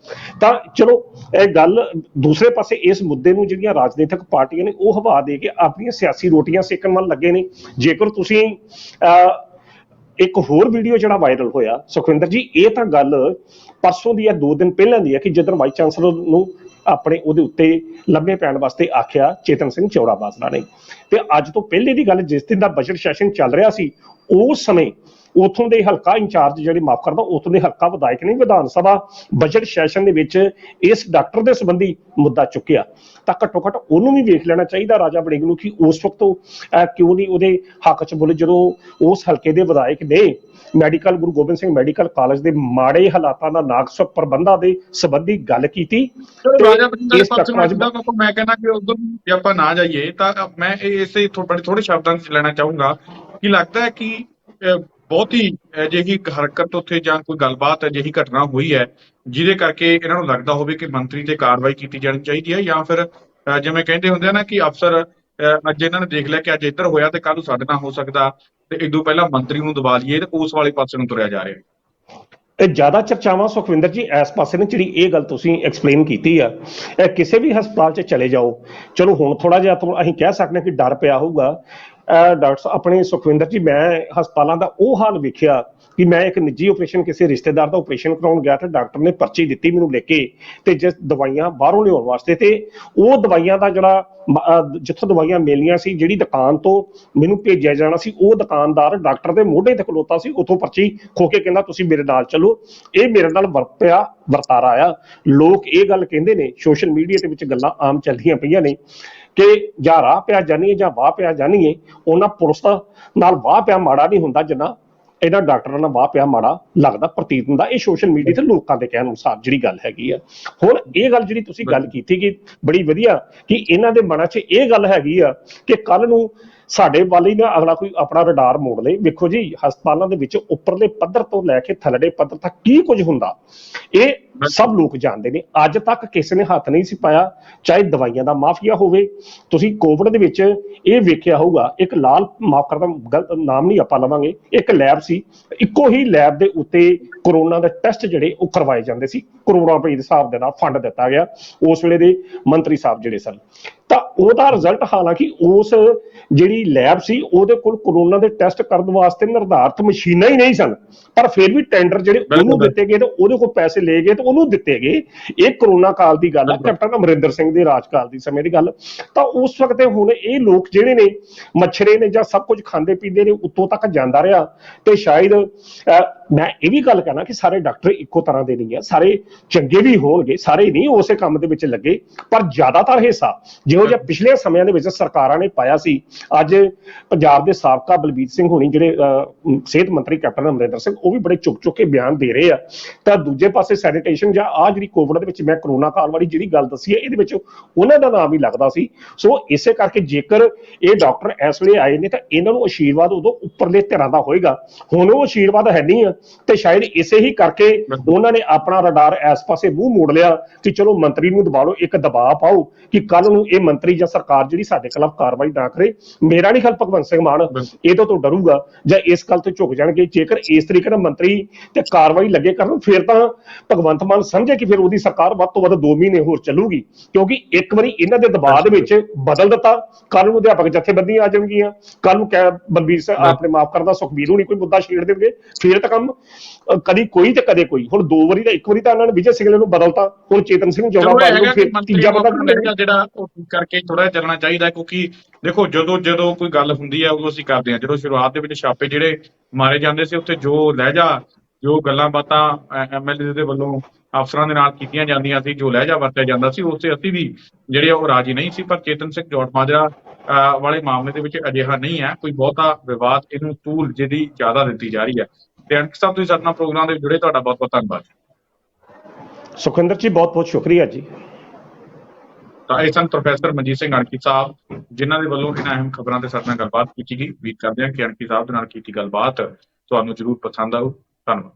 ਤਾਂ ਚਲੋ ਇਹ ਗੱਲ ਦੂਸਰੇ ਪਾਸੇ, ਇਸ ਮੁੱਦੇ ਨੂੰ ਜਿਹੜੀਆਂ ਰਾਜਨੀਤਿਕ ਪਾਰਟੀਆਂ ਨੇ ਉਹ ਹਵਾ ਦੇ ਕੇ ਆਪਣੀਆਂ ਸਿਆਸੀ ਰੋਟੀਆਂ ਸੇਕਣ ਵੱਲ ਲੱਗੇ ਨੇ। ਜੇਕਰ ਤੁਸੀਂ ਇੱਕ ਹੋਰ ਵੀਡੀਓ ਜਿਹੜਾ ਵਾਇਰਲ ਹੋਇਆ ਸੁਖਵਿੰਦਰ ਜੀ, ਇਹ ਤਾਂ ਗੱਲ ਪਰਸੋਂ ਦੀ ਆ, 2 ਦਿਨ ਪਹਿਲਾਂ ਦੀ ਆ, ਕਿ ਜਦੋਂ ਵਾਈਸ ਚਾਂਸਲਰ ਨੂੰ ਆਪਣੇ ਉਹਦੇ ਉੱਤੇ ਲੰਮੇ ਪੈਣ ਵਾਸਤੇ ਆਖਿਆ ਚੇਤਨ ਸਿੰਘ ਚੌੜਾ ਬਾਜਵਾ ਨੇ, ਤੇ ਅੱਜ ਤੋਂ ਪਹਿਲੇ ਦੀ ਗੱਲ, ਜਿਸ ਦਿਨ ਦਾ ਬਜਟ ਸੈਸ਼ਨ ਚੱਲ ਰਿਹਾ ਸੀ ਉਸ ਸਮੇਂ ਉਥੋਂ ਦੇ ਹਲਕਾ ਇੰਚਾਰਜ ਜਿਹੜੇ, ਮਾਫ ਕਰਦਾ, ਉਥੋਂ ਦੇ ਹਲਕਾ ਵਿਧਾਇਕ ਨੇ ਵਿਧਾਨ ਸਭਾ ਬਜਟ ਸੈਸ਼ਨ ਦੇ ਵਿੱਚ ਇਸ ਡਾਕਟਰ ਦੇ ਸੰਬੰਧੀ ਮੁੱਦਾ ਚੁੱਕਿਆ, ਤਾਂ ਘੱਟੋ ਘੱਟ ਉਹਨੂੰ ਵੀ ਵੇਖ ਲੈਣਾ ਚਾਹੀਦਾ ਰਾਜਾ ਵੜਿੰਗ ਨੂੰ ਕਿ ਉਸ ਵਕਤ ਕਿਉਂ ਨਹੀਂ ਉਹਦੇ ਹੱਕ 'ਚ ਬੋਲੇ, ਜਦੋਂ ਉਸ ਹਲਕੇ ਦੇ ਵਿਧਾਇਕ ਨੇ medical Guru Gobind Singh medical college ਦੇ ਮਾੜੇ ਹਾਲਾਤਾਂ ਦਾ ਨਾਕਸ ਪ੍ਰਬੰਧਾਂ ਦੇ ਸੰਬੰਧੀ ਗੱਲ ਕੀਤੀ। ਮੈਂ ਕਹਿੰਦਾ ਕਿ ਉਧਰ ਜੇ ਆਪਾਂ ਨਾ ਜਾਈਏ ਤਾਂ ਮੈਂ ਇਸੇ ਥੋੜੇ ਸ਼ਬਦਾਂ 'ਚ ਲੈਣਾ ਚਾਹੂੰਗਾ ਕਿ ਲੱਗਦਾ ਹੈ ਕਿ ਬਹੁਤੀ ਅਜਿਹੀ ਹਰਕਤ ਉੱਥੇ ਜਾਂ ਕੋਈ ਗੱਲਬਾਤ ਅਜਿਹੀ ਘਟਨਾ ਹੋਈ ਹੈ ਜਿਹਦੇ ਕਰਕੇ ਇਹਨਾਂ ਨੂੰ ਲੱਗਦਾ ਹੋਵੇ ਕਿ ਮੰਤਰੀ ਤੇ ਕਾਰਵਾਈ ਕੀਤੀ ਜਾਣੀ ਚਾਹੀਦੀ ਹੈ, ਜਾਂ ਫਿਰ ਜਿਵੇਂ ਕਹਿੰਦੇ ਹੁੰਦੇ ਆ ਨਾ ਕਿ ਅਫਸਰ ਅੱਜ ਇਹਨਾਂ ਨੇ ਦੇਖ ਲਿਆ ਕਿ ਅੱਜ ਇੱਧਰ ਹੋਇਆ ਤੇ ਕੱਲ ਨੂੰ ਸਾਡੇ ਨਾਲ ਹੋ ਸਕਦਾ, ਤੇ ਇਦੋਂ ਪਹਿਲਾਂ ਮੰਤਰੀ ਨੂੰ ਦਬਾ ਲਈਏ, ਤੇ ਉਸ ਵਾਲੇ ਪਾਸੇ ਨੂੰ ਤੁਰਿਆ ਜਾ ਰਿਹਾ। ਇਹ ਜ਼ਿਆਦਾ ਚਰਚਾਵਾਂ ਸੁਖਵਿੰਦਰ ਜੀ ਇਸ ਪਾਸੇ ਨੇ, ਜਿਹੜੀ ਇਹ ਗੱਲ ਤੁਸੀਂ ਐਕਸਪਲੇਨ ਕੀਤੀ ਆ, ਇਹ ਕਿਸੇ ਵੀ ਹਸਪਤਾਲ 'ਚ ਚਲੇ ਜਾਓ, ਚਲੋ ਹੁਣ ਥੋੜਾ ਜਿਹਾ ਅਸੀਂ ਕਹਿ ਸਕਦੇ ਹਾਂ ਕਿ ਡਰ ਪਿਆ ਹੋਊਗਾ ਡਾਕਟਰ ਆਪਣੇ ਸੁਖਵਿੰਦਰ ਜੀ। ਮੈਂ ਹਸਪਤਾਲਾਂ ਦਾ ਉਹ ਹਾਲ ਵੇਖਿਆ ਕਿ ਮੈਂ ਇੱਕ ਨਿੱਜੀ ਆਪਰੇਸ਼ਨ, ਕਿਸੇ ਰਿਸ਼ਤੇਦਾਰ ਦਾ ਆਪਰੇਸ਼ਨ ਕਰਾਉਣ ਗਿਆ ਤੇ ਡਾਕਟਰ ਨੇ ਪਰਚੀ ਦਿੱਤੀ ਮੈਨੂੰ ਲਿਖ ਕੇ, ਤੇ ਜਿਸ ਦਵਾਈਆਂ ਬਾਹਰੋਂ ਲਿਆਉਣ ਵਾਸਤੇ, ਤੇ ਉਹ ਦਵਾਈਆਂ ਦਾ ਜਿਹੜਾ ਜਿੱਥੋਂ ਦਵਾਈਆਂ ਮਿਲਣੀਆਂ ਸੀ, ਜਿਹੜੀ ਦੁਕਾਨ ਤੋਂ ਮੈਨੂੰ ਭੇਜਿਆ ਜਾਣਾ ਸੀ, ਉਹ ਦੁਕਾਨਦਾਰ ਡਾਕਟਰ ਦੇ ਮੋਢੇ ਤੇ ਖਲੋਤਾ ਸੀ, ਉੱਥੋਂ ਪਰਚੀ ਖੋ ਕੇ ਕਹਿੰਦਾ ਤੁਸੀਂ ਮੇਰੇ ਨਾਲ ਚੱਲੋ। ਇਹ ਮੇਰੇ ਨਾਲ ਵਰਤਾਰਾ ਆ। ਲੋਕ ਇਹ ਗੱਲ ਕਹਿੰਦੇ ਨੇ, ਸੋਸ਼ਲ ਮੀਡੀਆ ਦੇ ਵਿੱਚ ਗੱਲਾਂ ਆਮ ਚੱਲਦੀਆਂ ਪਈਆਂ ਨੇ ਕਿ ਜਾਂ ਰਾਹ ਪਿਆ ਜਾਣੀਏ ਜਾਂ ਵਾਹ ਪਿਆ ਜਾਣੀਏ, ਉਹਨਾਂ ਪੁਲਿਸ ਦਾ ਨਾਲ ਵਾਹ ਪਿਆ ਮਾੜਾ ਨਹੀਂ ਹੁੰਦਾ ਜਿੰਨਾ ਇਹਨਾਂ ਡਾਕਟਰਾਂ ਨਾਲ ਵਾਹ ਪਿਆ ਮਾੜਾ ਲੱਗਦਾ ਪ੍ਰਤੀਤ ਹੁੰਦਾ। ਇਹ ਸੋਸ਼ਲ ਮੀਡੀਆ ਤੇ ਲੋਕਾਂ ਦੇ ਕਹਿਣ ਅਨੁਸਾਰ ਜਿਹੜੀ ਗੱਲ ਹੈਗੀ ਆ। ਹੁਣ ਇਹ ਗੱਲ ਜਿਹੜੀ ਤੁਸੀਂ ਗੱਲ ਕੀਤੀ ਕਿ ਬੜੀ ਵਧੀਆ ਕਿ ਇਹਨਾਂ ਦੇ ਮਨਾਂ 'ਚ ਇਹ ਗੱਲ ਹੈਗੀ ਆ ਕਿ ਕੱਲ ਨੂੰ ਸਾਡੇ ਵੱਲ ਹੀ ਨਾ ਅਗਲਾ ਕੋਈ ਆਪਣਾ ਰਡਾਰ ਮੋੜ ਲੇ। ਵੇਖੋ ਜੀ, ਹਸਪਤਾਲਾਂ ਦੇ ਵਿੱਚ ਉੱਪਰਲੇ ਪੱਧਰ ਤੋਂ ਲੈ ਕੇ ਥੱਲੜੇ ਪੱਧਰ ਤੱਕ ਕੀ ਕੁਝ ਹੁੰਦਾ, ਇਹ ਸਭ ਲੋਕ ਜਾਣਦੇ ਨੇ। ਅੱਜ ਤੱਕ ਕਿਸੇ ਨੇ ਹੱਥ ਨਹੀਂ ਸੀ ਪਾਇਆ, ਚਾਹੇ ਦਵਾਈਆਂ ਦਾ ਮਾਫੀਆ ਹੋਵੇ। ਤੁਸੀਂ ਕੋਵਿਡ ਦੇ ਵਿੱਚ ਇਹ ਵੇਖਿਆ ਹੋਊਗਾ, ਇੱਕ ਲਾਲ, ਮਾਫ ਕਰਦਾ ਗਲਤ ਨਾਮ ਨਹੀਂ ਆਪਾਂ ਲਵਾਂਗੇ, ਇੱਕ ਲੈਬ ਸੀ, ਇੱਕੋ ਹੀ ਲੈਬ ਦੇ ਉੱਤੇ ਕਰੋਨਾ ਦੇ ਟੈਸਟ ਜਿਹੜੇ ਉਹ ਕਰਵਾਏ ਜਾਂਦੇ ਸੀ। ਕਰੋੜਾਂ ਰੁਪਏ ਦੇ ਹਿਸਾਬ ਦੇ ਨਾਲ ਫੰਡ ਦਿੱਤਾ ਗਿਆ ਉਸ ਵੇਲੇ ਦੇ ਮੰਤਰੀ ਸਾਹਿਬ ਜਿਹੜੇ ਸਨ। ਤਾਂ ਉਹਦਾ ਰਿਜ਼ਲਟ, ਹਾਲਾਂਕਿ ਉਸ ਜਿਹੜੀ ਲੈਬ ਸੀ ਉਹਦੇ ਕੋਲ ਕਰੋਨਾ ਦੇ ਟੈਸਟ ਕਰਨ ਵਾਸਤੇ ਨਿਰਧਾਰਤ ਮਸ਼ੀਨਾਂ ਹੀ ਨਹੀਂ ਸਨ, ਪਰ ਫਿਰ ਵੀ ਟੈਂਡਰ ਜਿਹੜੇ ਉਹਨੂੰ ਦਿੱਤੇ ਗਏ ਤੇ ਉਹਦੇ ਕੋਲ ਪੈਸੇ ਲਏ ਗਏ ਤੇ ਉਹਨੂੰ ਦਿੱਤੇ ਗਏ। ਇਹ ਕਰੋਨਾ ਕਾਲ ਦੀ ਗੱਲ ਹੈ, ਕੈਪਟਨ ਅਮਰਿੰਦਰ ਸਿੰਘ ਦੇ ਰਾਜਕਾਲ ਦੀ ਸਮੇਂ ਦੀ ਗੱਲ। ਤਾਂ ਉਸ ਵਕਤ ਹੁਣ ਇਹ ਲੋਕ ਜਿਹੜੇ ਨੇ ਮੱਛਰੇ ਨੇ ਜਾਂ ਸਭ ਕੁਝ ਖਾਂਦੇ ਪੀਂਦੇ ਨੇ, ਉੱਤੋਂ ਤੱਕ ਜਾਂਦਾ ਰਿਹਾ। ਤੇ ਸ਼ਾਇਦ ਮੈਂ ਇਹ ਵੀ ਗੱਲ ਕਹਿਣਾ ਕਿ ਸਾਰੇ ਡਾਕਟਰ ਇੱਕੋ ਤਰ੍ਹਾਂ ਦੇ ਨਹੀਂ ਆ, ਸਾਰੇ ਚੰਗੇ ਵੀ ਹੋਣਗੇ, ਸਾਰੇ ਨਹੀਂ ਉਸੇ ਕੰਮ ਦੇ ਵਿੱਚ ਲੱਗੇ, ਪਰ ਜ਼ਿਆਦਾਤਰ ਹਿੱਸਾ ਜਿਹੋ ਜਿਹਾ ਪਿਛਲੇ ਸਮਿਆਂ ਦੇ ਵਿੱਚ ਸਰਕਾਰਾਂ ਨੇ ਪਾਇਆ ਸੀ। ਅੱਜ ਪੰਜਾਬ ਦੇ ਸਾਬਕਾ ਬਲਬੀਰ ਸਿੰਘ ਹੋਣੀ, ਜਿਹੜੇ ਸਿਹਤ ਮੰਤਰੀ ਕੈਪਟਨ ਅਮਰਿੰਦਰ ਸਿੰਘ, ਉਹ ਵੀ ਬੜੇ ਚੁੱਕ ਚੁੱਕ ਕੇ ਬਿਆਨ ਦੇ ਰਹੇ ਆ। ਤਾਂ ਦੂਜੇ ਪਾਸੇ ਸੈਨੀਟੇਸ਼ਨ ਜਾਂ ਆਹ ਜਿਹੜੀ ਕੋਵਿਡ ਦੇ ਵਿੱਚ ਮੈਂ ਕਰੋਨਾ ਕਾਲ ਵਾਲੀ ਜਿਹੜੀ ਗੱਲ ਦੱਸੀ ਹੈ, ਇਹਦੇ ਵਿੱਚ ਉਹਨਾਂ ਦਾ ਨਾਮ ਹੀ ਲੱਗਦਾ ਸੀ। ਸੋ ਇਸੇ ਕਰਕੇ ਜੇਕਰ ਇਹ ਡਾਕਟਰ ਇਸ ਵੇਲੇ ਆਏ ਨੇ ਤਾਂ ਇਹਨਾਂ ਨੂੰ ਆਸ਼ੀਰਵਾਦ ਉਦੋਂ ਉੱਪਰਲੇ ਧਿਰਾਂ ਦਾ ਹੋਏਗਾ। ਹੁਣ ਉਹ ਆਸ਼ੀਰਵਾਦ ਹੈ ਨਹੀਂ ਆ, ਤੇ ਸ਼ਾਇਦ ਇਸੇ ਹੀ ਕਰਕੇ ਉਹਨਾਂ ਨੇ ਆਪਣਾ ਰਡਾਰ ਇਸ ਪਾਸੇ ਮੂੰਹ ਮੋੜ ਲਿਆ ਕਿ ਚਲੋ ਮੰਤਰੀ ਨੂੰ ਦਬਾ ਲਓ, ਇੱਕ ਦਬਾਅ ਪਾਓ ਕਿ ਕੱਲ ਨੂੰ ਇਹ ਮੰਤਰੀ ਜਾਂ ਸਰਕਾਰ ਜਿਹੜੀ ਸਾਡੇ ਖਿਲਾਫ ਕਾਰਵਾਈ ਨਾ ਕਰੇ। ਮੇਰਾ ਨਹੀਂ ਖਿਆਲ ਭਗਵੰਤ ਸਿੰਘ ਮਾਨ ਇਹਦੇ ਤੋਂ ਡਰੂਗਾ ਜਾਂ ਇਸ ਗੱਲ ਤੋਂ ਝੁਕ ਜਾਣਗੇ। ਜੇਕਰ ਇਸ ਤਰੀਕੇ ਨਾਲ ਮੰਤਰੀ ਤੇ ਕਾਰਵਾਈ ਲੱਗੇ ਕਰਨ, ਫਿਰ ਤਾਂ ਭਗਵੰਤ ਮਾਨ ਸਮਝੇ ਕਿ ਫਿਰ ਉਹਦੀ ਸਰਕਾਰ ਵੱਧ ਤੋਂ ਵੱਧ 2 ਮਹੀਨੇ ਹੋਰ ਚੱਲੂਗੀ, ਕਿਉਂਕਿ ਇੱਕ ਵਾਰੀ ਇਹਨਾਂ ਦੇ ਦਬਾਅ ਦੇ ਵਿੱਚ ਬਦਲ ਦਿੱਤਾ, ਕੱਲ ਨੂੰ ਅਧਿਆਪਕ ਜਥੇਬੰਦੀਆਂ ਆ ਜਾਣਗੀਆਂ, ਕੱਲ ਨੂੰ ਬਲਬੀਰ ਸਿੰਘ ਆਪਣੇ ਮਾਫ ਕਰਦਾ ਸੁਖਬੀਰ ਹੋਣੀ ਕੋਈ ਮੁੱਦਾ ਛੇੜ ਦੇਣਗੇ, ਫਿਰ ਤਾਂ ਕੰਮ ਕਦੀ ਕੋਈ ਤੇ ਕਦੇ ਕੋਈ। ਹੁਣ 2 ਵਾਰੀ ਦਾ, ਇੱਕ ਵਾਰੀ ਤਾਂ ਇਹਨਾਂ ਨੇ ਵਿਜੇ ਸਿੰਗਲੇ ਨੂੰ ਬਦਲਤਾ, ਹੁਣ ਚੇਤਨ ਸਿੰਘ ਜੋੜਾ ਫਿਰ ਤੀਜਾ ਬੰਦਾ ਜਿਹੜਾ ਉਹ ਕਰਕੇ ਥੋੜਾ ਜਿਹਾ ਚੱਲਣਾ ਚਾਹੀਦਾ। ਕਿਉਂਕਿ ਦੇਖੋ, ਜਦੋਂ ਕੋਈ ਗੱਲ ਹੁੰਦੀ ਹੈ ਉਦੋਂ ਅਸੀਂ ਕਰਦੇ ਹਾਂ। ਜਦੋਂ ਸ਼ੁਰੂਆਤ ਦੇ ਵਿੱਚ ਛਾਪੇ ਜਿਹੜੇ ਮਾਰੇ ਜਾਂਦੇ ਸੀ, ਉੱਥੇ ਜੋ ਲਹਿਜਾ, ਜੋ ਗੱਲਾਂ ਬਾਤਾਂ ਐਮਐਲਏ ਦੇ ਵੱਲੋਂ ਅਫਸਰਾਂ ਦੇ ਨਾਲ ਕੀਤੀਆਂ ਜਾਂਦੀਆਂ ਸੀ, ਜੋ ਲਹਿਜਾ ਵਰਤਿਆ ਜਾਂਦਾ ਸੀ, ਉਸ ਤੇ ਅਸੀਂ ਵੀ ਜਿਹੜੇ ਉਹ ਰਾਜੀ ਨਹੀਂ ਸੀ। ਪਰ ਚੇਤਨ ਸਿੰਘ ਜੋੜ-ਮਾਜਰਾ ਵਾਲੇ ਮਾਮਲੇ ਦੇ ਵਿੱਚ ਅਜਿਹਾ ਨਹੀਂ ਹੈ ਕੋਈ ਬਹੁਤਾ ਵਿਵਾਦ, ਇਹਨੂੰ ਤੂਲ ਜਿਹੜੀ ਜ਼ਿਆਦਾ ਦਿੱਤੀ ਜਾ ਰਹੀ ਹੈ। ਤੇ ਅੰਕਿਤ ਸਾਹਿਬ, ਤੁਸੀਂ ਸਾਡੇ ਨਾਲ ਪ੍ਰੋਗਰਾਮ ਦੇ ਜੁੜੇ, ਤੁਹਾਡਾ ਬਹੁਤ ਬਹੁਤ ਧੰਨਵਾਦ। ਸੁਖਿੰਦਰ ਜੀ, ਬਹੁਤ ਬਹੁਤ ਸ਼ੁਕਰੀਆ ਜੀ। ਤਾਂ ਇਹ ਸਨ ਪ੍ਰੋਫੈਸਰ ਮਨਜੀਤ ਸਿੰਘ ਅਣਖੀ ਸਾਹਿਬ, ਜਿਨ੍ਹਾਂ ਦੇ ਵੱਲੋਂ ਇਹਨਾਂ ਅਹਿਮ ਖਬਰਾਂ ਤੇ ਸਾਡੇ ਨਾਲ ਗੱਲਬਾਤ ਕੀਤੀ ਗਈ। ਉਮੀਦ ਕਰਦੇ ਹਾਂ ਕਿ ਅਣਖੀ ਸਾਹਿਬ ਦੇ ਨਾਲ ਕੀਤੀ ਗੱਲਬਾਤ ਤੁਹਾਨੂੰ ਜ਼ਰੂਰ ਪਸੰਦ ਆਊ। ਧੰਨਵਾਦ।